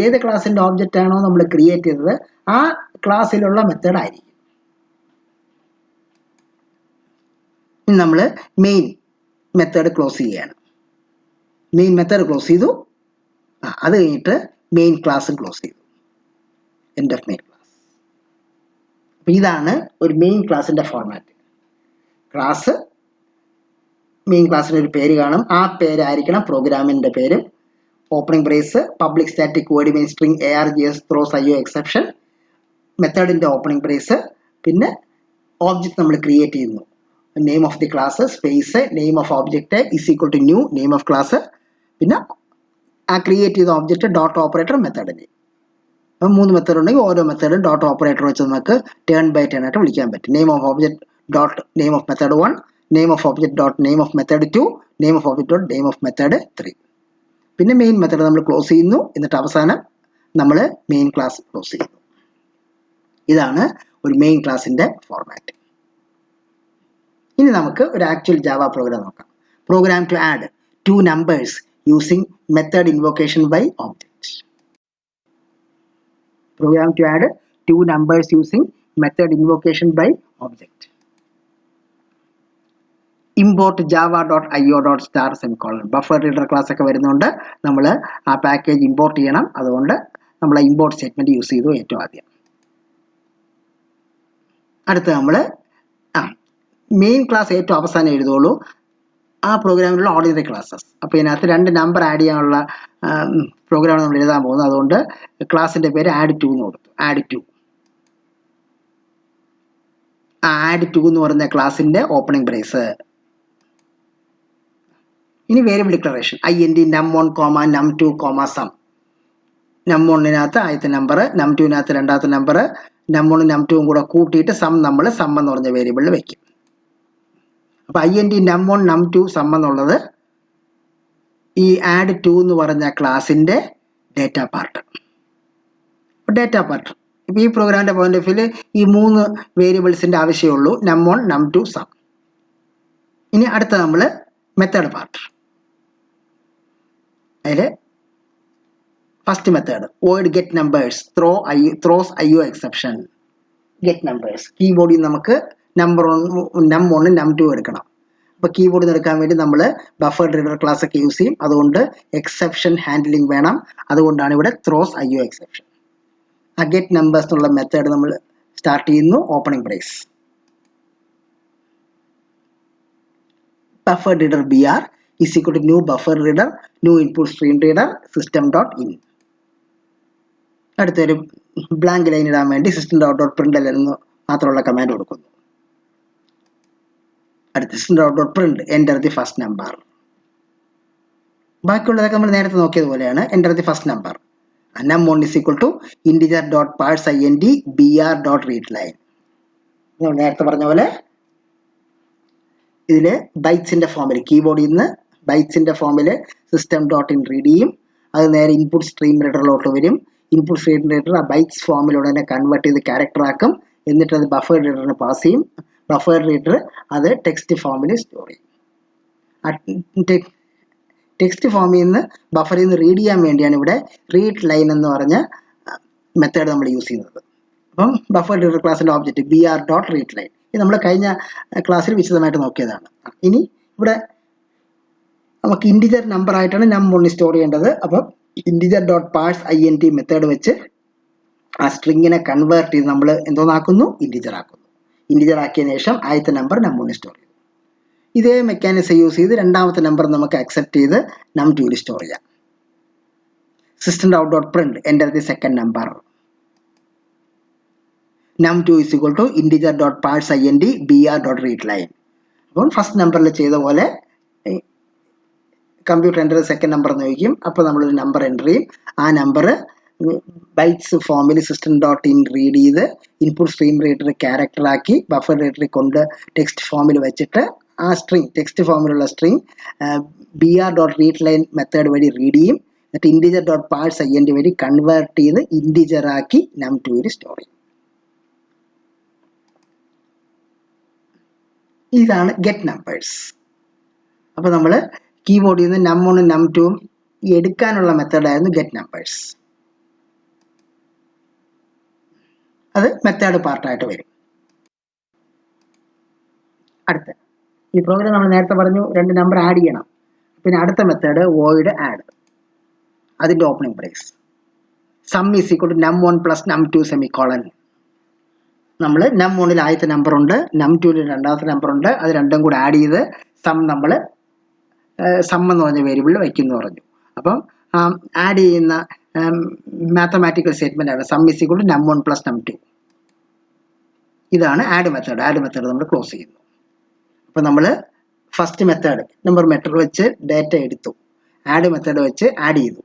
ഏത് ക്ലാസ്സിൻ്റെ ഓബ്ജക്റ്റ് ആണോ നമ്മൾ ക്രിയേറ്റ് ചെയ്തത് ആ ക്ലാസ്സിലുള്ള മെത്തേഡ് ആയിരിക്കും. ഇനി നമ്മൾ മെയിൻ മെത്തേഡ് ക്ലോസ് ചെയ്യുകയാണ്. മെയിൻ മെത്തേഡ് ക്ലോസ് ചെയ്തു, അത് കഴിഞ്ഞിട്ട് മെയിൻ ക്ലാസ് ക്ലോസ് ചെയ്തു, എൻഡ് ഓഫ് മെയിൻ ക്ലാസ്. അപ്പം ഇതാണ് ഒരു മെയിൻ ക്ലാസ്സിൻ്റെ ഫോർമാറ്റ്. ക്ലാസ് മെയിൻ ക്ലാസ്സിന് ഒരു പേര് കാണും, ആ പേരായിരിക്കണം പ്രോഗ്രാമിൻ്റെ പേര്. Opening brace, public static void main string ARGS throws IO exception, മെത്തേഡിൻ്റെ ഓപ്പണിംഗ് ബ്രേസ്, പിന്നെ ഓബ്ജക്റ്റ് നമ്മൾ ക്രിയേറ്റ് ചെയ്യുന്നു, name of the class space name of object is equal to new name of class, പിന്നെ ആ ക്രിയേറ്റ് ചെയ്ത object dot operator മെത്തേഡിന്. അപ്പം 3 method ഉണ്ടെങ്കിൽ ഓരോ മെത്തേഡും ഡോട്ട് ഓപ്പറേറ്റർ വെച്ച് നമുക്ക് ടേൺ ബൈ ടേൺ ആയിട്ട് വിളിക്കാൻ പറ്റും. Name of object dot name of method 1, name of object dot name of method 2, name of object dot name of method 3. പിന്നെ മെയിൻ മെത്തേഡ് നമ്മൾ ക്ലോസ് ചെയ്യുന്നു, എന്നിട്ട് അവസാനം നമ്മൾ മെയിൻ ക്ലാസ് ക്ലോസ് ചെയ്യുന്നു. ഇതാണ് ഒരു മെയിൻ ക്ലാസിൻ്റെ ഫോർമാറ്റ്. ഇനി നമുക്ക് ഒരു ആക്ച്വൽ ജാവ പ്രോഗ്രാം നോക്കാം. Program to add 2 numbers using method invocation by object. Program to add 2 numbers using method invocation by object. Import java.io.star semicolon. Buffer reader class ഒക്കെ വരുന്നുണ്ട്, നമ്മൾ ആ പാക്കേജ് ഇമ്പോർട്ട് ചെയ്യണം. അതുകൊണ്ട് നമ്മൾ ഇമ്പോർട്ട് സ്റ്റേറ്റ്മെൻറ്റ് യൂസ് ചെയ്തു ഏറ്റവും ആദ്യം. അടുത്ത് നമ്മൾ മെയിൻ ക്ലാസ് ഏറ്റവും അവസാനം എഴുതുള്ളൂ, ആ പ്രോഗ്രാമിലുള്ള ഓർഡിനറി ക്ലാസ്സസ്. അപ്പോൾ ഇതിനകത്ത് 2 നമ്പർ ആഡ് ചെയ്യാനുള്ള പ്രോഗ്രാമാണ് നമ്മൾ എഴുതാൻ പോകുന്നത്. അതുകൊണ്ട് ക്ലാസ്സിൻ്റെ പേര് add 2 എന്ന് കൊടുത്തു. add 2 എന്ന് പറയുന്ന ക്ലാസ്സിൻ്റെ ഓപ്പണിംഗ് ബ്രേസ്. ഇനി variable declaration int num1, num2, sum. num1-നകത്ത് ആദ്യത്തെ നമ്പർ, num2-നകത്ത് രണ്ടാമത്തെ നമ്പർ, num1 num2 കൂടെ കൂട്ടിയിട്ട് നമ്മൾ സം എന്ന് പറഞ്ഞ വേരിയബിളിൽ വയ്ക്കും. അപ്പോൾ int num1 num2 സം എന്നുള്ളത് ഈ add 2 എന്ന് പറഞ്ഞ ക്ലാസ്സിൻ്റെ ഡേറ്റ പാർട്ട്. ഇപ്പോൾ ഈ പ്രോഗ്രാമിൻ്റെ പോയിന്റ് ഓഫ് വ്യൂവിൽ ഈ 3 വേരിയബിൾസിൻ്റെ ആവശ്യമുള്ളൂ, num1 num2 സം. ഇനി അടുത്ത നമ്മൾ മെത്തേഡ് പാർട്ട്. അതിൽ first method void get numbers throws IO exception. Get numbers കീബോർഡിൽ നമുക്ക് num1 num2 എടുക്കണം. അപ്പോൾ കീബോർഡിൽ നിന്ന് എടുക്കാൻ വേണ്ടി നമ്മൾ ബഫർ റീഡർ ക്ലാസ് ഒക്കെ യൂസ് ചെയ്യും. അതുകൊണ്ട് എക്സെപ്ഷൻ ഹാൻഡ്ലിംഗ് വേണം. അതുകൊണ്ടാണ് ഇവിടെ ത്രോസ് IO എക്സെപ്ഷൻ. ആ ഗെറ്റ് നമ്പേഴ്സ് എന്നുള്ള മെത്തേഡ് നമ്മൾ സ്റ്റാർട്ട് ചെയ്യുന്നു, opening brace. Buffer reader BR is equal to new buffer reader, new input stream reader, system.in. അടുത്തൊരു ബ്ലാങ്ക് ലൈൻ ഇടാൻ വേണ്ടി system.println എന്ന് മാത്രമുള്ള കമാൻഡ് കൊടുക്കുന്നു. അടുത്ത system.print enter the first number. ബാക്കിയുള്ളതൊക്കെ നമ്മൾ നേരത്തെ നോക്കിയതുപോലെയാണ്. enter the first number. num1 is equal to integer.parseInt br.readline. നമ്മൾ നേരത്തെ പറഞ്ഞ പോലെ ഇതിൽ ബൈറ്റ്സിൻ്റെ ഫോമിൽ കീബോർഡിൽ നിന്ന് ബൈറ്റ്സിൻ്റെ ഫോമിൽ system.in റീഡ് ചെയ്യും. അത് നേരെ ഇൻപുട്ട് സ്ട്രീം റീഡറിലോട്ട് വരും. ഇൻപുട്ട് റീഡർ ആ ബൈറ്റ്സ് ഫോമിലൂടെ തന്നെ കൺവേർട്ട് ചെയ്ത് ക്യാരക്ടർ ആക്കും. എന്നിട്ട് അത് ബഫർ റീഡറിന് പാസ് ചെയ്യും. ബഫർ റീഡർ അത് ടെക്സ്റ്റ് ഫോമിൽ സ്റ്റോർ ചെയ്യും. ടെക്സ്റ്റ് ഫോമിൽ നിന്ന് ബഫറിൽ നിന്ന് റീഡ് ചെയ്യാൻ വേണ്ടിയാണ് ഇവിടെ റീഡ് ലൈൻ എന്ന് പറഞ്ഞ മെത്തേഡ് നമ്മൾ യൂസ് ചെയ്യുന്നത്. അപ്പം ബഫർ റീഡർ ക്ലാസ്സിൻ്റെ ഓബ്ജക്റ്റ് br.readLine ഇത് നമ്മൾ കഴിഞ്ഞ ക്ലാസ്സിൽ വിശദമായിട്ട് നോക്കിയതാണ്. ഇനി ഇവിടെ നമുക്ക് ഇൻറ്റിജർ നമ്പർ ആയിട്ടാണ് num1 സ്റ്റോർ ചെയ്യേണ്ടത്. അപ്പം integer.parseInt മെത്തേഡ് വെച്ച് ആ സ്ട്രിങ്ങിനെ കൺവേർട്ട് ചെയ്ത് നമ്മൾ എന്തോന്നാക്കുന്നു, ഇൻറ്റിജർ ആക്കുന്നു. ഇൻറ്റിജർ ആക്കിയതിനു ശേഷം ആദ്യത്തെ നമ്പർ num1 സ്റ്റോർ ചെയ്തു. ഇതേ മെക്കാനിസം യൂസ് ചെയ്ത് രണ്ടാമത്തെ നമ്പർ നമുക്ക് അക്സെപ്റ്റ് ചെയ്ത് num2 സ്റ്റോർ ചെയ്യാം. system.out.print enter the second number. num2 is equal to integer.parseInt br.readLine. അപ്പോൾ ഫസ്റ്റ് നമ്പറിൽ ചെയ്ത പോലെ കമ്പ്യൂട്ടർ എൻ്റർ സെക്കൻഡ് നമ്പർ എന്ന് ചോദിക്കും. അപ്പോൾ നമ്മളൊരു നമ്പർ എൻ്റർ ചെയ്യും. ആ നമ്പർ ബൈറ്റ്സ് ഫോമിൽ system.in റീഡ് ചെയ്ത് ഇൻപുട്ട് സ്ട്രീം റീഡർ ക്യാരക്ടറാക്കി ബഫർ റീഡറിൽ കൊണ്ട് ടെക്സ്റ്റ് ഫോമിൽ വെച്ചിട്ട് ആ സ്ട്രിങ് ടെക്സ്റ്റ് ഫോമിലുള്ള സ്ട്രിങ് br.readLine മെത്തേഡ് വഴി റീഡ് ചെയ്യും. എന്നിട്ട് integer.parseInt വഴി കൺവേർട്ട് ചെയ്ത് ഇൻറ്റിജർ ആക്കി num2 സ്റ്റോർ ചെയ്യും. ഇതാണ് ഗെറ്റ് നമ്പേഴ്സ്. അപ്പോൾ നമ്മൾ കീബോർഡിൽ നിന്ന് num1 num2 എടുക്കാനുള്ള മെത്തേഡായിരുന്നു ഗെറ്റ് നമ്പേഴ്സ്. അത് മെത്തേഡ് പാർട്ടായിട്ട് വരും. അടുത്ത ഈ പ്രോഗ്രാം നമ്മൾ നേരത്തെ പറഞ്ഞു 2 നമ്പർ ആഡ് ചെയ്യണം. പിന്നെ അടുത്ത മെത്തേഡ് void add. അതിൻ്റെ opening brace sum is equal to num1 plus num2 semicolon. നമ്മൾ num1 ആദ്യത്തെ നമ്പർ ഉണ്ട്, num2 രണ്ടാമത്തെ നമ്പർ ഉണ്ട്. അത് രണ്ടും കൂടെ ആഡ് ചെയ്ത് നമ്മൾ സം എന്ന് പറഞ്ഞ വേരിയബിളിൽ വയ്ക്കുന്നു പറഞ്ഞു. അപ്പം ആഡ് ചെയ്യുന്ന മാത്തമാറ്റിക്കൽ സ്റ്റേറ്റ്മെൻ്റ് ആണ് sum is equal to num1 plus num2. ഇതാണ് ആഡ് മെത്തേഡ്. ആഡ് മെത്തേഡ് നമ്മൾ ക്ലോസ് ചെയ്യുന്നു. അപ്പം നമ്മൾ ഫസ്റ്റ് മെത്തേഡ് നമ്പർ മെത്തേഡ് വെച്ച് ഡാറ്റ എടുത്തു, ആഡ് മെത്തേഡ് വെച്ച് ആഡ് ചെയ്തു.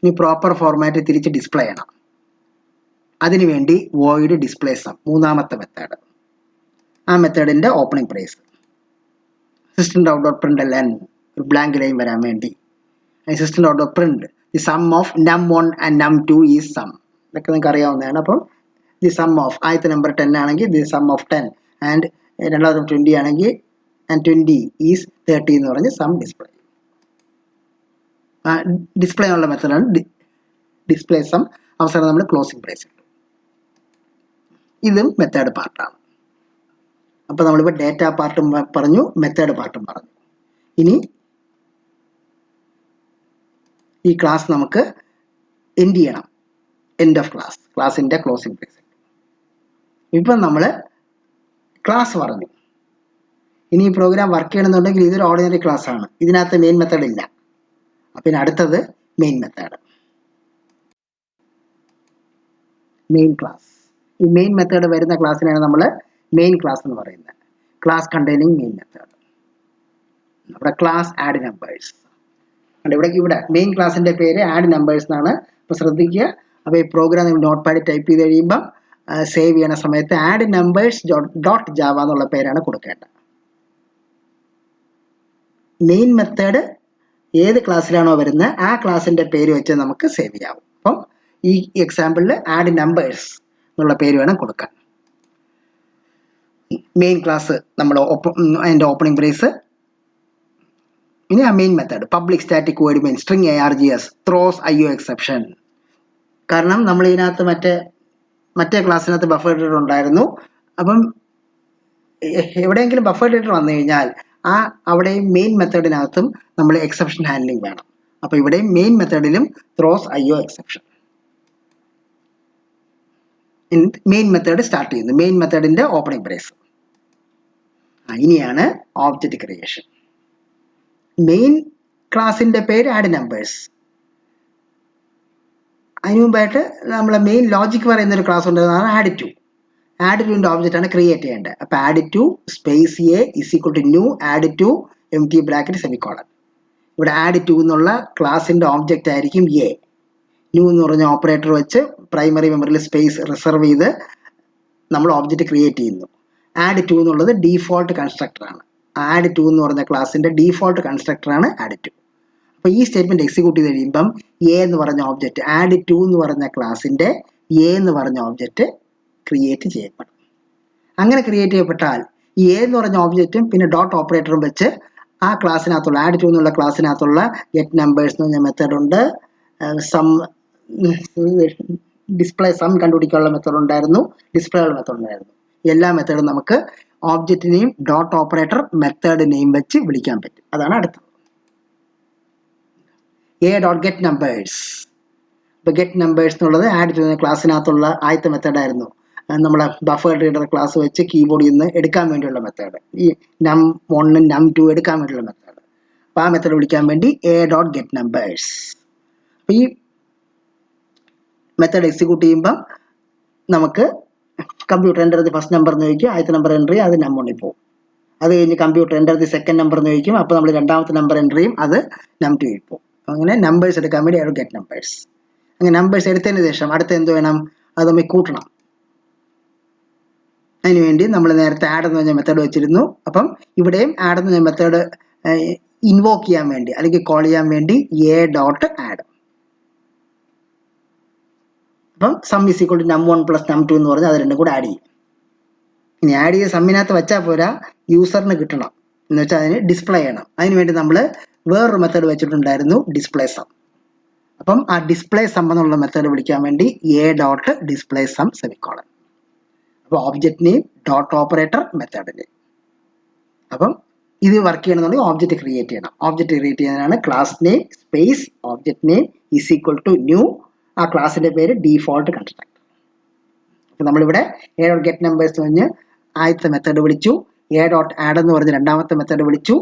ഇനി പ്രോപ്പർ ഫോർമാറ്റ് തിരിച്ച് ഡിസ്പ്ലേ ചെയ്യണം. അതിനുവേണ്ടി void display sum മൂന്നാമത്തെ മെത്തേഡ്. ആ മെത്തേഡിൻ്റെ ഓപ്പണിംഗ് ബ്രേസ് system.out.println ഒരു ബ്ലാങ്ക് ലൈൻ വരാൻ വേണ്ടി system.out.print the sum of num1 and num2 is sum. ഇതൊക്കെ നിങ്ങൾക്ക് അറിയാവുന്നതാണ്. അപ്പം the sum of ആദ്യത്തെ നമ്പർ 10 ആണെങ്കിൽ the sum of 10 and രണ്ടാമത്തെ 20 ആണെങ്കിൽ and 20 is 30 എന്ന് പറഞ്ഞ് സം ഡിസ്പ്ലേ. ഡിസ്പ്ലേ ഉള്ള മെത്തേഡാണ് ഡിസ്പ്ലേ സം. അവസാനം നമ്മൾ ക്ലോസിംഗ് ബ്രേസ് ഇട്ടു. ഇതും മെത്തേഡ് പാർട്ടാണ്. അപ്പോൾ നമ്മളിപ്പോൾ ഡേറ്റ പാർട്ടും പറഞ്ഞു, മെത്തേഡ് പാർട്ടും പറഞ്ഞു. ഇനി ഈ ക്ലാസ് നമുക്ക് എൻഡ് ചെയ്യണം. എൻഡ് ഓഫ് ക്ലാസ്, ക്ലാസിൻ്റെ ക്ലോസിംഗ് ബ്രേസ്. ഇപ്പം നമ്മൾ ക്ലാസ് പറഞ്ഞു. ഇനി ഈ പ്രോഗ്രാം വർക്ക് ചെയ്യണമെന്നുണ്ടെങ്കിൽ ഇതൊരു ഓർഡിനറി ക്ലാസ് ആണ്. ഇതിനകത്ത് മെയിൻ മെത്തേഡ് ഇല്ല. അപ്പം അടുത്തത് മെയിൻ മെത്തേഡ്, മെയിൻ ക്ലാസ്. ഈ മെയിൻ മെത്തേഡ് വരുന്ന ക്ലാസ്സിനാണ് നമ്മൾ മെയിൻ ക്ലാസ് എന്ന് പറയുന്നത്. Class containing main method. നമ്മുടെ ക്ലാസ് ആഡ് നമ്പേഴ്സ്. ഇവിടെ മെയിൻ ക്ലാസിൻ്റെ പേര് ആഡ് നമ്പേഴ്സ് എന്നാണ്. അപ്പോൾ ശ്രദ്ധിക്കുക. അപ്പോൾ ഈ പ്രോഗ്രാം നിങ്ങൾ നോട്ട് പാഡിൽ ടൈപ്പ് ചെയ്ത് കഴിയുമ്പം സേവ് ചെയ്യണ സമയത്ത് ആഡ് നമ്പേഴ്സ് .java എന്നുള്ള പേരാണ് കൊടുക്കേണ്ടത്. മെയിൻ മെത്തേഡ് ഏത് ക്ലാസ്സിലാണോ വരുന്നത് ആ ക്ലാസ്സിൻ്റെ പേര് വെച്ച് നമുക്ക് സേവ് ചെയ്യാവും. അപ്പം ഈ എക്സാമ്പിളിൽ ആഡ് നമ്പേഴ്സ് എന്നുള്ള പേര് വേണം കൊടുക്കാൻ. മെയിൻ ക്ലാസ് നമ്മൾ അതിൻ്റെ ഓപ്പണിംഗ് ബ്രേസ്. ഇനി ആ main method public static void main string args throws IO exception. കാരണം നമ്മൾ ഇതിനകത്ത് മറ്റേ ക്ലാസ്സിനകത്ത് ബഫർ റീഡർ ഉണ്ടായിരുന്നു. അപ്പം എവിടെയെങ്കിലും ബഫർ റീഡർ വന്നു കഴിഞ്ഞാൽ അവിടെയും മെയിൻ മെത്തേഡിനകത്തും നമ്മൾ എക്സെപ്ഷൻ ഹാൻഡ്ലിംഗ് വേണം. അപ്പോൾ ഇവിടെയും മെയിൻ മെത്തേഡിലും throws IO exception. Main method start ചെയ്യുന്നു. മെയിൻ മെത്തേഡിൻ്റെ ഓപ്പണിംഗ് ബ്രേസ്. ഇനിയാണ് ഓബ്ജക്റ്റ് ക്രിയേഷൻ. മെയിൻ ക്ലാസിൻ്റെ പേര് ആഡ് നമ്പേഴ്സ്. അതിന് മുമ്പായിട്ട് നമ്മളെ മെയിൻ ലോജിക് പറയുന്നൊരു ക്ലാസ് ഉണ്ടെന്നാണ് ആഡ് ടു. ആഡ് ടുവിൻ്റെ ഓബ്ജക്റ്റ് ആണ് ക്രിയേറ്റ് ചെയ്യേണ്ടത്. അപ്പോൾ add two space a is equal to new add two empty bracket semicolon. ഇവിടെ ആഡ് ടു എന്നുള്ള ക്ലാസിൻ്റെ ഓബ്ജക്റ്റ് ആയിരിക്കും എ. ന്യൂ എന്ന് പറഞ്ഞ ഓപ്പറേറ്റർ വെച്ച് പ്രൈമറി മെമ്മറിയിൽ സ്പേസ് റിസർവ് ചെയ്ത് നമ്മൾ ഓബ്ജക്റ്റ് ക്രിയേറ്റ് ചെയ്യുന്നു. ആഡ് ടു എന്നുള്ളത് ഡീഫോൾട്ട് കൺസ്ട്രക്ടറാണ്. ആഡ് ടു എന്ന് പറഞ്ഞ ക്ലാസിൻ്റെ ഡീഫോൾട്ട് കൺസ്ട്രക്ടറാണ് ആഡ് ടു. അപ്പോൾ അപ്പോൾ ഈ സ്റ്റേറ്റ്മെൻറ്റ് എക്സിക്യൂട്ട് ചെയ്ത് കഴിയുമ്പം എ എന്ന് പറഞ്ഞ ഓബ്ജക്റ്റ് ആഡ് ടു എന്ന് പറഞ്ഞ ക്ലാസ്സിൻ്റെ എ എന്ന് പറഞ്ഞ ഓബ്ജക്റ്റ് ക്രിയേറ്റ് ചെയ്യപ്പെടും. അങ്ങനെ ക്രിയേറ്റ് ചെയ്യപ്പെട്ടാൽ ഈ എ എന്ന് പറഞ്ഞ ഓബ്ജക്റ്റും പിന്നെ ഡോട്ട് ഓപ്പറേറ്ററും വെച്ച് ആ ക്ലാസ്സിനകത്തുള്ള ആഡ് ടു എന്നുള്ള ക്ലാസ്സിനകത്തുള്ള ഗെറ്റ് നമ്പേഴ്സ് എന്ന് പറഞ്ഞ മെത്തേഡ് ഉണ്ട്, സം ഡിസ്പ്ലേ സം കണ്ടുപിടിക്കാനുള്ള മെത്തേഡ് ഉണ്ടായിരുന്നു, ഡിസ്പ്ലേ ഉള്ള മെത്തേഡ് ഉണ്ടായിരുന്നു. എല്ലാ മെത്തേഡും നമുക്ക് ഓബ്ജക്റ്റിനെയും ഡോട്ട് ഓപ്പറേറ്റർ മെത്തേഡിനെയും വെച്ച് വിളിക്കാൻ പറ്റും. അതാണ് അടുത്തത്. A dot get numbers. ഇപ്പോൾ ഗെറ്റ് നമ്പേഴ്സ് എന്നുള്ളത് ആഡ് ടു ക്ലാസ്സിനകത്തുള്ള ആദ്യത്തെ മെത്തേഡായിരുന്നു. നമ്മളെ ബഫർ റീഡർ ക്ലാസ് വെച്ച് കീബോർഡിൽ നിന്ന് എടുക്കാൻ വേണ്ടിയുള്ള മെത്തേഡ്, ഈ num1 num2 എടുക്കാൻ വേണ്ടിയുള്ള മെത്തേഡ്. അപ്പോൾ ആ മെത്തേഡ് വിളിക്കാൻ വേണ്ടി എ ഡോട്ട് ഗെറ്റ് നമ്പേഴ്സ്. അപ്പോൾ ഈ മെത്തേഡ് എക്സിക്യൂട്ട് ചെയ്യുമ്പം നമുക്ക് computer enter the first number എന്ന് ചോദിക്കും, ആദ്യത്തെ നമ്പർ എൻ്റർ ചെയ്യും, അത് num1 പോകും. അത് കഴിഞ്ഞ് computer enter the second number എന്ന് ചോദിക്കും, അപ്പോൾ നമ്മൾ രണ്ടാമത്തെ നമ്പർ എൻ്റർ ചെയ്യും, അത് num2 പോകും. അങ്ങനെ നമ്പേഴ്സ് എടുക്കാൻ വേണ്ടി എ ഗെറ്റ് നമ്പേഴ്സ്. അങ്ങനെ നമ്പേഴ്സ് എടുത്തതിന് ശേഷം അടുത്ത എന്ത് വേണം, അത് നമ്മൾ കൂട്ടണം. അതിനുവേണ്ടി നമ്മൾ നേരത്തെ ആഡ് എന്ന് പറഞ്ഞ മെത്തേഡ് വെച്ചിരുന്നു. അപ്പം ഇവിടെയും ആഡ് എന്ന് പറഞ്ഞ മെത്തേഡ് ഇൻവോക്ക് ചെയ്യാൻ വേണ്ടി അല്ലെങ്കിൽ കോൾ ചെയ്യാൻ വേണ്ടി എ ഡോട്ട് ആഡ്. അപ്പം sum is equal to num1 plus num2 എന്ന് പറഞ്ഞാൽ അത് രണ്ടും കൂടെ ആഡ് ചെയ്യും. ഇനി ആഡ് ചെയ്ത് സമ്മിനകത്ത് വെച്ചാൽ പോരാ, യൂസറിന് കിട്ടണം എന്ന് വെച്ചാൽ അതിന് ഡിസ്പ്ലേ ചെയ്യണം. അതിനുവേണ്ടി നമ്മൾ വേറൊരു മെത്തേഡ് വെച്ചിട്ടുണ്ടായിരുന്നു, ഡിസ്പ്ലേ സം. അപ്പം ആ ഡിസ്പ്ലേ സം എന്നുള്ള മെത്തേഡ് വിളിക്കാൻ വേണ്ടി A dot display sum semicolon. അപ്പോൾ ഓബ്ജക്റ്റ് നെയിം ഡോട്ട് ഓപ്പറേറ്റർ മെത്തേഡിനെയും. അപ്പം ഇത് വർക്ക് ചെയ്യണമെന്നുണ്ടെങ്കിൽ ഓബ്ജക്റ്റ് ക്രിയേറ്റ് ചെയ്യണം. ഓബ്ജക്റ്റ് ക്രിയേറ്റ് ചെയ്യുന്നതിനാണ് class name space object name is equal to new, ആ ക്ലാസിൻ്റെ പേര് ഡീഫോൾട്ട് കൺസ്ട്രക്ടർ. അപ്പോൾ നമ്മളിവിടെ എ ഡോട്ട് ഗെറ്റ് നമ്പേഴ്സ് എന്ന് പറഞ്ഞ് ആദ്യത്തെ മെത്തേഡ് വിളിച്ചു, എ ഡോട്ട് ആഡ് എന്ന് പറഞ്ഞ് രണ്ടാമത്തെ മെത്തേഡ് വിളിച്ചു,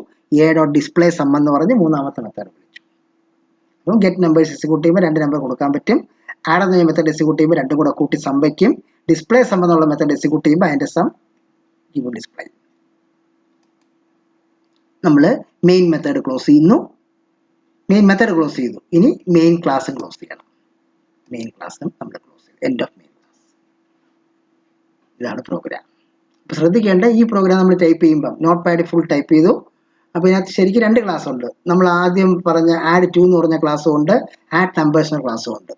എ ഡോട്ട് ഡിസ്പ്ലേ സം എന്ന് പറഞ്ഞ് മൂന്നാമത്തെ മെത്തേഡ് വിളിച്ചു. അപ്പം ഗെറ്റ് നമ്പേഴ്സ് എക്സിക്യൂട്ട് ചെയ്യുമ്പോൾ രണ്ട് നമ്പർ കൊടുക്കാൻ പറ്റും. ആഡ് എന്ന മെത്തേഡ് എക്സിക്യൂട്ട് ചെയ്യുമ്പോൾ രണ്ടും കൂടെ കൂട്ടി സം വയ്ക്കും. ഡിസ്പ്ലേ സം എന്നുള്ള മെത്തേഡ് എക്സിക്യൂട്ട് ചെയ്യുമ്പോൾ അതിൻ്റെ സം ഡിസ്പ്ലേ. നമ്മൾ മെയിൻ മെത്തേഡ് ക്ലോസ് ചെയ്യുന്നു. മെയിൻ മെത്തേഡ് ക്ലോസ് ചെയ്തു. ഇനി മെയിൻ ക്ലാസ് ക്ലോസ് ചെയ്യണം. മെയിൻ ക്ലാസ്സും നമ്മൾ ക്ലോസ് ചെയ്തു. End of main class. ഇതാണ് പ്രോഗ്രാം. അപ്പോൾ ശ്രദ്ധിക്കേണ്ട, ഈ പ്രോഗ്രാം നമ്മൾ ടൈപ്പ് ചെയ്യുമ്പം നോട്ട് പാഡ് ഫുൾ ടൈപ്പ് ചെയ്തു. അപ്പോൾ ഇതിനകത്ത് ശരിക്കും രണ്ട് ക്ലാസ് ഉണ്ട്. നമ്മൾ ആദ്യം പറഞ്ഞ ആഡ് ടു എന്ന് പറഞ്ഞ ക്ലാസ്സും ഉണ്ട്, ആഡ് നമ്പേഴ്സ് എന്ന ക്ലാസ്സും ഉണ്ട്.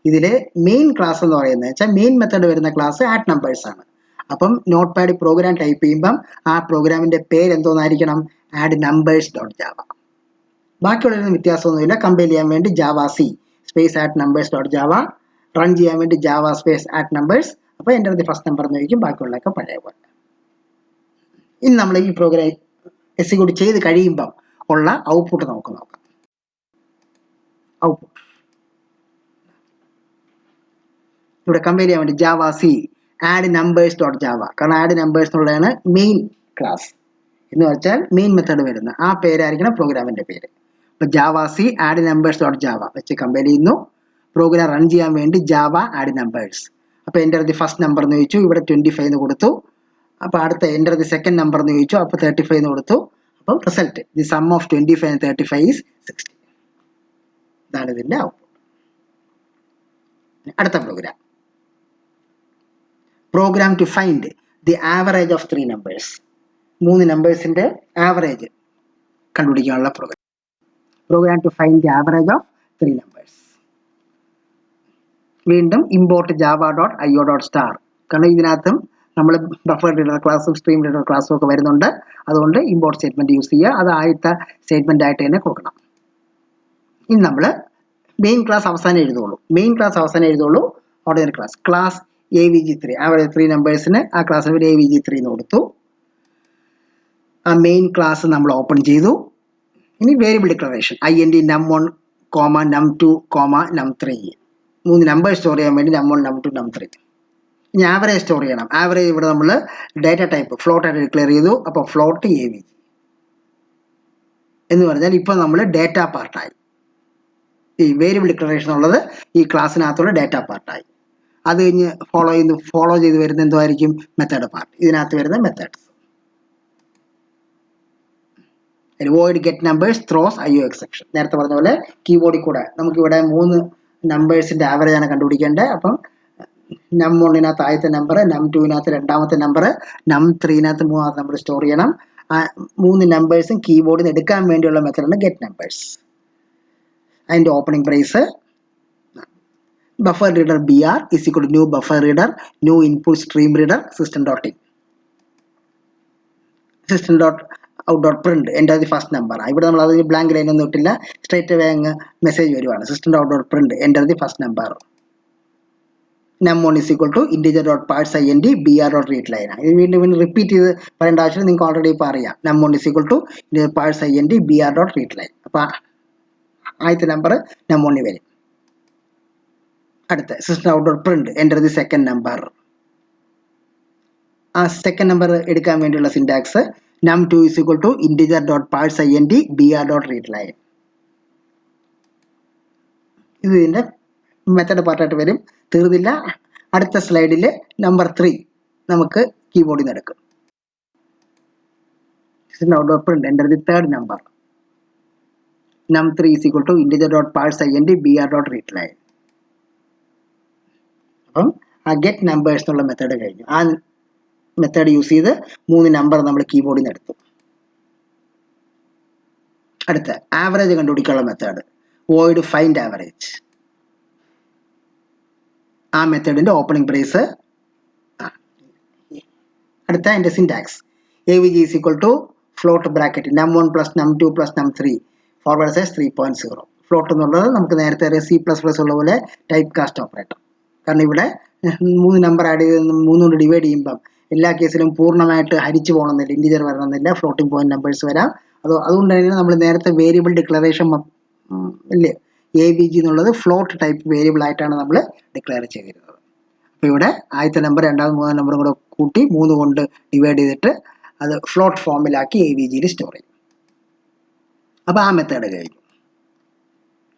ഇതിൽ മെയിൻ ക്ലാസ് എന്ന് പറയുന്നത് വെച്ചാൽ മെയിൻ മെത്തേഡ് വരുന്ന ക്ലാസ് ആഡ് നമ്പേഴ്സ് ആണ്. അപ്പം നോട്ട് പാഡ് പ്രോഗ്രാം ടൈപ്പ് ചെയ്യുമ്പം ആ പ്രോഗ്രാമിൻ്റെ പേര് എന്തോന്നായിരിക്കണം, ആഡ് നമ്പേഴ്സ് ഡോട്ട് ജാവ. ബാക്കിയുള്ളതിന് വ്യത്യാസമൊന്നുമില്ല. കമ്പൈൽ ചെയ്യാൻ വേണ്ടി Java C space add numbers dot Java, run ചെയ്യാൻ വേണ്ടി ജാവ സ്പേസ് ആഡ് നമ്പേഴ്സ്. അപ്പോൾ എൻ്റർ ദി ഫസ്റ്റ് നമ്പർ എന്ന് ചോദിക്കും, ബാക്കിയുള്ളതൊക്കെ പഴയ പോലെ. ഇനി നമ്മൾ ഈ പ്രോഗ്രാം എക്സിക്യൂട്ട് ചെയ്ത് കഴിയുമ്പം ഉള്ള ഔട്ട്പുട്ട് നമുക്ക് നോക്കാം. ഔട്ട്പുട്ട് ഇവിടെ കമ്പയർ ചെയ്യാൻ വേണ്ടി Java C add numbers dot Java, കാരണം ആഡ് നമ്പേഴ്സ് എന്നുള്ളതാണ് മെയിൻ ക്ലാസ് എന്ന് വെച്ചാൽ മെയിൻ മെത്തേഡ് വരുന്ന ആ പേരായിരിക്കണം പ്രോഗ്രാമിൻ്റെ പേര്. അപ്പോൾ Java C add numbers dot Java വെച്ച് കമ്പയർ ചെയ്യുന്നു. പ്രോഗ്രാം റൺ ചെയ്യാൻ വേണ്ടി ജാവ ആഡ് നമ്പേഴ്സ്. അപ്പോൾ എൻ്റർ ദി ഫസ്റ്റ് നമ്പർ എന്ന് ചോദിച്ചു, ഇവിടെ 25 എന്ന് കൊടുത്തു. അപ്പോൾ അടുത്ത എൻ്റർ ദി സെക്കൻഡ് നമ്പർ എന്ന് ചോദിച്ചു, അപ്പോൾ 35 എന്ന് കൊടുത്തു. അപ്പം result the sum of 25 and 35 is 60. ഇതാണ് ഇതിൻ്റെ ഔട്ട്പുട്ട്. അടുത്ത program to find the average of 3 numbers. 3 നമ്പേഴ്സിൻ്റെ ആവറേജ് കണ്ടുപിടിക്കാനുള്ള program to find the average of 3 numbers. വീണ്ടും import java dot io dot star, കാരണം ഇതിനകത്തും നമ്മൾ ബഫർ റീഡർ ക്ലാസ്സും സ്ട്രീം റീഡർ ക്ലാസ്സും ഒക്കെ വരുന്നുണ്ട്. അതുകൊണ്ട് ഇമ്പോർട്ട് സ്റ്റേറ്റ്മെൻറ്റ് യൂസ് ചെയ്യുക. അത് ആദ്യത്തെ സ്റ്റേറ്റ്മെൻ്റ് ആയിട്ട് തന്നെ കൊടുക്കണം. ഇനി നമ്മൾ മെയിൻ ക്ലാസ് അവസാനം എഴുതുള്ളൂ. ഓർഡിനറി ക്ലാസ് AVG3 ആവറേജ് 3 നമ്പേഴ്സിന് ആ ക്ലാസ്സിന് ഒരു AVG3 എന്ന് കൊടുത്തു. ആ മെയിൻ ക്ലാസ് നമ്മൾ ഓപ്പൺ ചെയ്തു. ഇനി variable declaration INT num1, num2, num3. 3 number store ചെയ്യാൻ വേണ്ടി num1, num2, num3. ഇനി ആവറേജ് സ്റ്റോർ ചെയ്യണം. ആവറേജ് ഇവിടെ നമ്മൾ ഡാറ്റ ടൈപ്പ് ഫ്ലോട്ട് ആയിട്ട് ഡിക്ലെയർ ചെയ്തു. അപ്പോൾ ഫ്ലോട്ട് AVG എന്ന് പറഞ്ഞാൽ ഇപ്പോൾ നമ്മൾ ഡാറ്റ പാർട്ടായി. ഈ വേരിയബിൾ ഡിക്ലറേഷൻ ഉള്ളത് ഈ ക്ലാസ്സിനകത്തുള്ള ഡാറ്റ പാർട്ടായി. അത് കഴിഞ്ഞ് ഫോളോ ചെയ്ത് വരുന്ന എന്തായിരിക്കും, മെത്തേഡ് പാർട്ട്. ഇതിനകത്ത് വരുന്ന methods void get numbers throws IO exception. നേരത്തെ പറഞ്ഞ പോലെ കീബോർഡിൽ കൂടെ നമുക്കിവിടെ 3 നമ്പേഴ്സിൻ്റെ ആവറേജ് ആണ് കണ്ടുപിടിക്കേണ്ടത്. അപ്പം num1 ആദ്യത്തെ നമ്പർ, num2 രണ്ടാമത്തെ നമ്പർ, num3 മൂന്നാമത്തെ നമ്പർ സ്റ്റോർ ചെയ്യണം. ആ 3 നമ്പേഴ്സും കീബോർഡിൽ നിന്ന് എടുക്കാൻ വേണ്ടിയുള്ള മെത്തേഡാണ് ഗെറ്റ് നമ്പേഴ്സ്. അതിൻ്റെ opening brace buffer reader BR is equal to new buffer reader, new input stream reader, system.in. system.out.print enter the first number. ഇവിടെ നമ്മൾ അതിന് ബ്ലാങ്ക് ലൈൻ ഒന്നും ഇട്ടില്ല, സ്ട്രേറ്റ് അവേ അങ്ങ് മെസ്സേജ് വരുവാണ്. system.out.print enter the first number. num1 is equal to integer.parseInt br.readline. ഇത് വീണ്ടും repeat ചെയ്ത് പറയേണ്ട ആവശ്യം നിങ്ങൾക്ക് ഓൾറെഡി ഇപ്പോൾ അറിയാം. num1 is equal to parseInt br.readline. അപ്പോൾ ആദ്യത്തെ നമ്പർ num1 വരും. അടുത്ത system.out.print enter the second number. ആ സെക്കൻഡ് നമ്പർ എടുക്കാൻ വേണ്ടിയുള്ള syntax num2 is equal to integer.parseInt br.readline. ഇത് ഇതിൻ്റെ മെത്തേഡ് പാർട്ടായിട്ട് വരും. തീർന്നില്ല. അടുത്ത സ്ലൈഡിൽ നമ്പർ 3 നമുക്ക് കീബോർഡിൽ നിന്ന് എടുക്കും. system.out.print enter the third number. num3 is equal to integer.parseInt br.readline. അപ്പം ആ ഗെറ്റ് നമ്പേഴ്സ് എന്നുള്ള മെത്തേഡ് കഴിഞ്ഞു. ആ മെത്തേഡ് യൂസ് ചെയ്ത് 3 നമ്പർ നമ്മൾ കീബോർഡിൽ നിന്ന് എടുത്തു. അടുത്ത ആവറേജ് കണ്ടുപിടിക്കാനുള്ള മെത്തേഡ് void find average. ആ മെത്തേഡിൻ്റെ ഓപ്പണിംഗ് പ്രൈസ്. അടുത്ത അതിൻ്റെ syntax avg is equal to float bracket num1 plus num2 plus num3 forward slash 3.0. Float എന്നുള്ളത് നമുക്ക് നേരത്തെ C++ ഉള്ള പോലെ ടൈപ്പ് കാസ്റ്റ് ഓപ്പറേറ്റർ. കാരണം ഇവിടെ 3 നമ്പർ ആഡ് ചെയ്ത് 3 കൊണ്ട് ഡിവൈഡ് ചെയ്യുമ്പം എല്ലാ കേസിലും പൂർണ്ണമായിട്ട് ഹരിച്ചു പോകണമെന്നില്ല, ഇൻറ്റിജർ വരണമെന്നില്ല, ഫ്ലോട്ടിംഗ് പോയിന്റ് നമ്പേഴ്സ് വരാം. അതുകൊണ്ട് തന്നെ നമ്മൾ നേരത്തെ വേരിയബിൾ ഡിക്ലറേഷൻ ഇല്ലേ avg എന്നുള്ളത് ഫ്ലോട്ട് ടൈപ്പ് വേരിയബിൾ ആയിട്ടാണ് നമ്മൾ ഡിക്ലെയർ ചെയ്തിരുന്നത്. അപ്പോൾ ഇവിടെ ആദ്യത്തെ നമ്പർ രണ്ടാമത് മൂന്നാം നമ്പറും കൂടെ കൂട്ടി 3 കൊണ്ട് ഡിവൈഡ് ചെയ്തിട്ട് അത് ഫ്ലോട്ട് ഫോമിലാക്കി avgയിൽ സ്റ്റോർ ചെയ്യും. അപ്പോൾ ആ മെത്തേഡ് കഴിഞ്ഞു.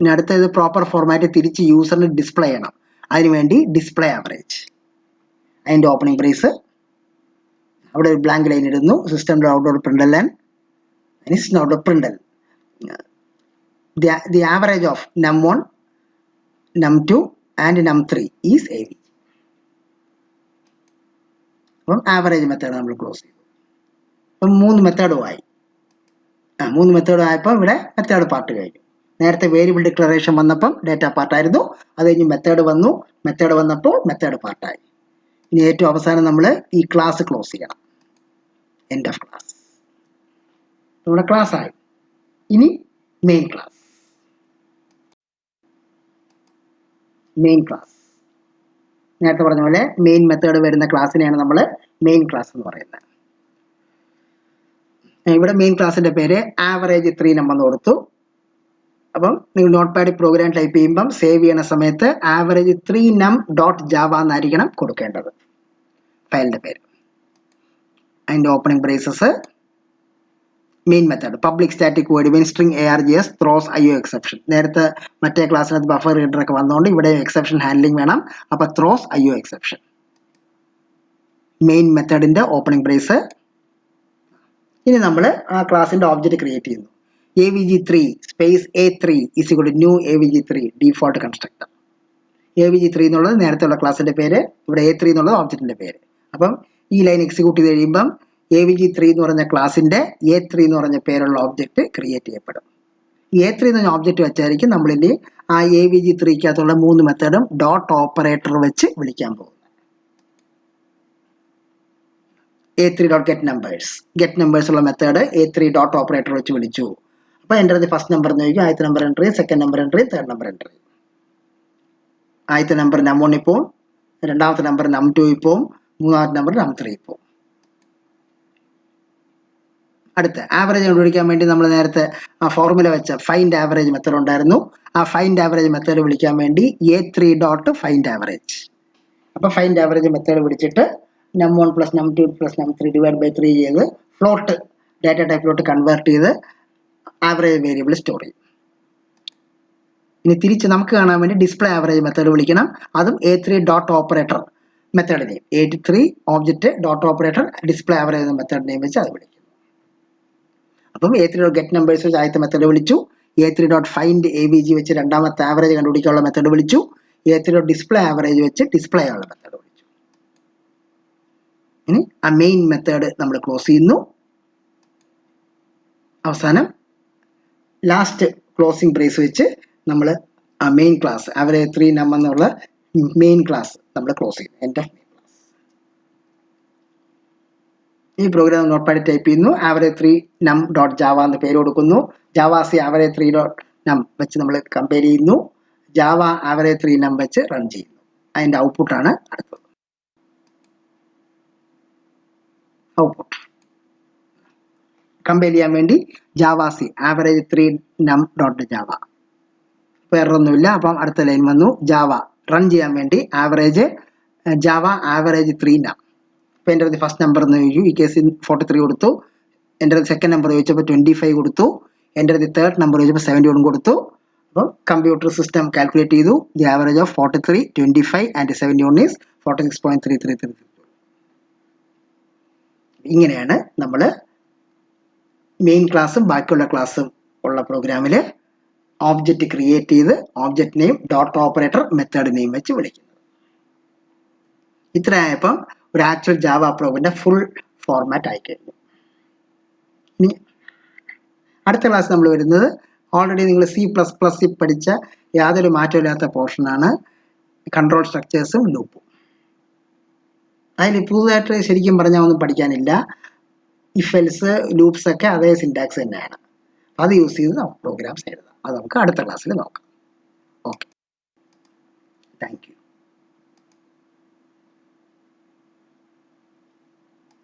ഇനി അടുത്തത് പ്രോപ്പർ ഫോർമാറ്റ് തിരിച്ച് യൂസറിന് ഡിസ്പ്ലേ ചെയ്യണം. അതിനുവേണ്ടി ഡിസ്പ്ലേ ആവറേജ്, അതിൻ്റെ ഓപ്പണിംഗ് പ്രൈസ് അവിടെ ഒരു ബ്ലാങ്ക് ലൈൻ ഇടുന്നു. system.out.println the average of num1 num2 and num3 is avg. അപ്പം ആവറേജ് മെത്തേഡ് നമ്മൾ ക്ലോസ് ചെയ്തു. അപ്പം 3 മെത്തേഡുമായി. 3 മെത്തേഡ് ആയപ്പോൾ ഇവിടെ മെത്തേഡ് പാർട്ട് കഴിഞ്ഞു. നേരത്തെ വേരിയബിൾ ഡിക്ലറേഷൻ വന്നപ്പം ഡേറ്റ പാർട്ടായിരുന്നു. അത് കഴിഞ്ഞ് മെത്തേഡ് വന്നു. മെത്തേഡ് വന്നപ്പോൾ മെത്തേഡ് പാർട്ടായി. ഇനി ഏറ്റവും അവസാനം നമ്മൾ ഈ ക്ലാസ് ക്ലോസ് ചെയ്യണം. End of class. നമ്മുടെ ക്ലാസ് ആയി. ഇനി മെയിൻ ക്ലാസ്. നേരത്തെ പറഞ്ഞ പോലെ മെയിൻ മെത്തേഡ് വരുന്ന ക്ലാസ്സിനെയാണ് നമ്മൾ മെയിൻ ക്ലാസ് എന്ന് പറയുന്നത്. ഇവിടെ മെയിൻ ക്ലാസ്സിൻ്റെ പേര് ആവറേജ് 3 നമ്പർ എന്ന് കൊടുത്തു. അപ്പം നിങ്ങൾ നോട്ട് പാഡിൽ പ്രോഗ്രാം ടൈപ്പ് ചെയ്യുമ്പം സേവ് ചെയ്യണ സമയത്ത് ആവറേജ് 3 num.java എന്നായിരിക്കണം കൊടുക്കേണ്ടത് ഫയലിൻ്റെ പേര്. അതിൻ്റെ opening braces main method public static void main string args throws IO exception. നേരത്തെ മറ്റേ ക്ലാസ്സിനകത്ത് ബഫർ റീഡറൊക്കെ വന്നുകൊണ്ട് ഇവിടെ എക്സെപ്ഷൻ ഹാൻഡ്ലിംഗ് വേണം. അപ്പോൾ ത്രോസ് IO എക്സെപ്ഷൻ. മെയിൻ മെത്തേഡിൻ്റെ ഓപ്പണിംഗ് ബ്രേസ്. ഇനി നമ്മൾ ആ ക്ലാസ്സിൻ്റെ ഓബ്ജക്റ്റ് ക്രിയേറ്റ് ചെയ്യുന്നു. avg3 space a3 is equal to new avg3 default constructor. avg3 എന്നുള്ളത് നേരത്തെ ഉള്ള ക്ലാസ്സിൻ്റെ പേര്, ഇവിടെ a3 എന്നുള്ളത് ഓബ്ജക്റ്റിൻ്റെ പേര്. അപ്പം ഈ ലൈൻ എക്സിക്യൂട്ട് ചെയ്ത് കഴിയുമ്പം avg3 എന്ന് പറഞ്ഞ ക്ലാസ്സിൻ്റെ a3 എന്ന് പറഞ്ഞ പേരുള്ള ഓബ്ജക്റ്റ് ക്രിയേറ്റ് ചെയ്യപ്പെടും. ഈ a3 എന്ന് പറഞ്ഞ ഓബ്ജക്റ്റ് വെച്ചായിരിക്കും നമ്മളിനി ആ avg3ക്കകത്തുള്ള 3 മെത്തേഡും ഡോട്ട് ഓപ്പറേറ്റർ വെച്ച് വിളിക്കാൻ പോകുന്നത്. a3.getNumbers ഗെറ്റ് ഉള്ള മെത്തേഡ് a3 ഡോട്ട് ഓപ്പറേറ്റർ വെച്ച് വിളിച്ചു. അപ്പോൾ എൻ്റർ ദി ഫസ്റ്റ് നമ്പർ എന്ന് ചോദിക്കും. ആദ്യത്തെ നമ്പർ എൻ്റർ ചെയ്യും, സെക്കൻഡ് നമ്പർ എൻ്റർ ചെയ്യും, തേർഡ് നമ്പർ എൻ്റർ ചെയ്യും. ആദ്യത്തെ നമ്പർ num1 പോവും, രണ്ടാമത്തെ നമ്പർ num2 പോവും, മൂന്നാമത്തെ നമ്പർ num3 പോവും. അടുത്ത ആവറേജ് കണ്ടുപിടിക്കാൻ വേണ്ടി നമ്മൾ നേരത്തെ ആ ഫോർമുല വെച്ച ഫൈൻഡ് ആവറേജ് മെത്തേഡ് ഉണ്ടായിരുന്നു. ആ ഫൈൻഡ് ആവറേജ് മെത്തേഡ് വിളിക്കാൻ വേണ്ടി a3 ഡോട്ട് ഫൈൻഡ് ആവറേജ്. അപ്പോൾ ഫൈൻഡ് ആവറേജ് മെത്തേഡ് വിളിച്ചിട്ട് num1 plus num2 plus num3 divide by 3 ചെയ്ത് ഫ്ലോട്ട് ഡാറ്റ ടൈപ്പിലോട്ട് കൺവേർട്ട് ചെയ്ത് ആവറേജ് വേരിയബിൾ സ്റ്റോർ ചെയ്യും. ഇനി തിരിച്ച് നമുക്ക് കാണാൻ വേണ്ടി ഡിസ്പ്ലേ ആവറേജ് മെത്തേഡ് വിളിക്കണം. അതും a3 dot operator method name a3 object dot operator display average method name വെച്ച് അത് വിളിക്കും. അപ്പം a3 ഡോട്ട് ഗെറ്റ് നമ്പേഴ്സ് വെച്ച് ആദ്യത്തെ മെത്തേഡ് വിളിച്ചു. a3 ഡോട്ട് ഫൈൻഡ് avg വെച്ച് രണ്ടാമത്തെ ആവറേജ് കണ്ടുപിടിക്കാനുള്ള മെത്തേഡ് വിളിച്ചു. a3 ഡോട്ട് ഡിസ്പ്ലേ ആവറേജ് വെച്ച് ഡിസ്പ്ലേ ഉള്ള മെത്തേഡ് വിളിച്ചു. ഇനി ആ മെയിൻ മെത്തേഡ് നമ്മൾ ക്ലോസ് ചെയ്യുന്നു. അവസാനം ലാസ്റ്റ് ക്ലോസിംഗ് ബ്രേസ് വെച്ച് നമ്മൾ ആ മെയിൻ ക്ലാസ് അവരെ 3 നം എന്നുള്ള മെയിൻ ക്ലാസ് നമ്മൾ ക്ലോസ് ചെയ്യുന്നു. എൻ്റെ ഈ പ്രോഗ്രാം നോട്ട് പാഡിൽ ടൈപ്പ് ചെയ്യുന്നു. ആവറേജ് 3 നം ഡോട്ട് ജാവ എന്ന് പേര് കൊടുക്കുന്നു. ജാവാസി ആവറേജ് 3 ഡോട്ട് നം വെച്ച് നമ്മൾ കമ്പയർ ചെയ്യുന്നു. ജാവ ആവറേജ് 3 നം വെച്ച് റൺ ചെയ്യുന്നു. അതിൻ്റെ ഔട്ട്പുട്ടാണ് അടുത്തത്. ഔട്ട്പുട്ട് കമ്പയർ ചെയ്യാൻ വേണ്ടി ജാവാസി ആവറേജ് 3 നം ഡോട്ട് ജാവ. ഇപ്പോൾ എററൊന്നുമില്ല. അപ്പം അടുത്ത ലൈൻ വന്നു. ജാവ റൺ ചെയ്യാൻ വേണ്ടി ആവറേജ് ജാവ ആവറേജ് 3 നം. ഇപ്പോൾ എൻ്റെ ഫസ്റ്റ് നമ്പർ എന്ന് ചോദിച്ചു. ഈ കേസിൽ 43 കൊടുത്തു. എൻ്റെ സെക്കൻഡ് നമ്പർ ചോദിച്ചപ്പോൾ 25 കൊടുത്തു. എൻ്റെ തേർഡ് നമ്പർ ചോദിച്ചപ്പോൾ 71 കൊടുത്തു. അപ്പം കമ്പ്യൂട്ടർ സിസ്റ്റം കാൽക്കുലേറ്റ് ചെയ്തു. The average of 43, 25 and 71 is 46.333. ഇങ്ങനെയാണ് നമ്മൾ മെയിൻ ക്ലാസ്സും ബാക്കിയുള്ള ക്ലാസ്സും ഉള്ള പ്രോഗ്രാമിൽ ഓബ്ജക്റ്റ് ക്രിയേറ്റ് ചെയ്ത് object name dot operator method name വെച്ച് വിളിക്കുന്നത്. ഇത്രയായപ്പം ഒരു ആക്ച്വൽ ജാവ പ്രോഗ്രാമിൻ്റെ ഫുൾ ഫോർമാറ്റ് ആയിക്കഴിഞ്ഞു. ഇനി അടുത്ത ക്ലാസ് നമ്മൾ വരുന്നത് ഓൾറെഡി നിങ്ങൾ C++ പഠിച്ച യാതൊരു മാറ്റമില്ലാത്ത പോർഷനാണ് കൺട്രോൾ സ്ട്രക്ചേഴ്സും ലൂപ്പും. അതിൽ പുതുതായിട്ട് ശരിക്കും പറഞ്ഞാൽ ഒന്നും പഠിക്കാനില്ല. ഇഫ് എൽസ് ലൂപ്സ് ഒക്കെ അതേ സിൻടാക്സ് തന്നെയാണ്. അത് യൂസ് ചെയ്ത് നമുക്ക് പ്രോഗ്രാംസ് എഴുതാം. അത് നമുക്ക് അടുത്ത ക്ലാസ്സിൽ നോക്കാം. Okay, thank you.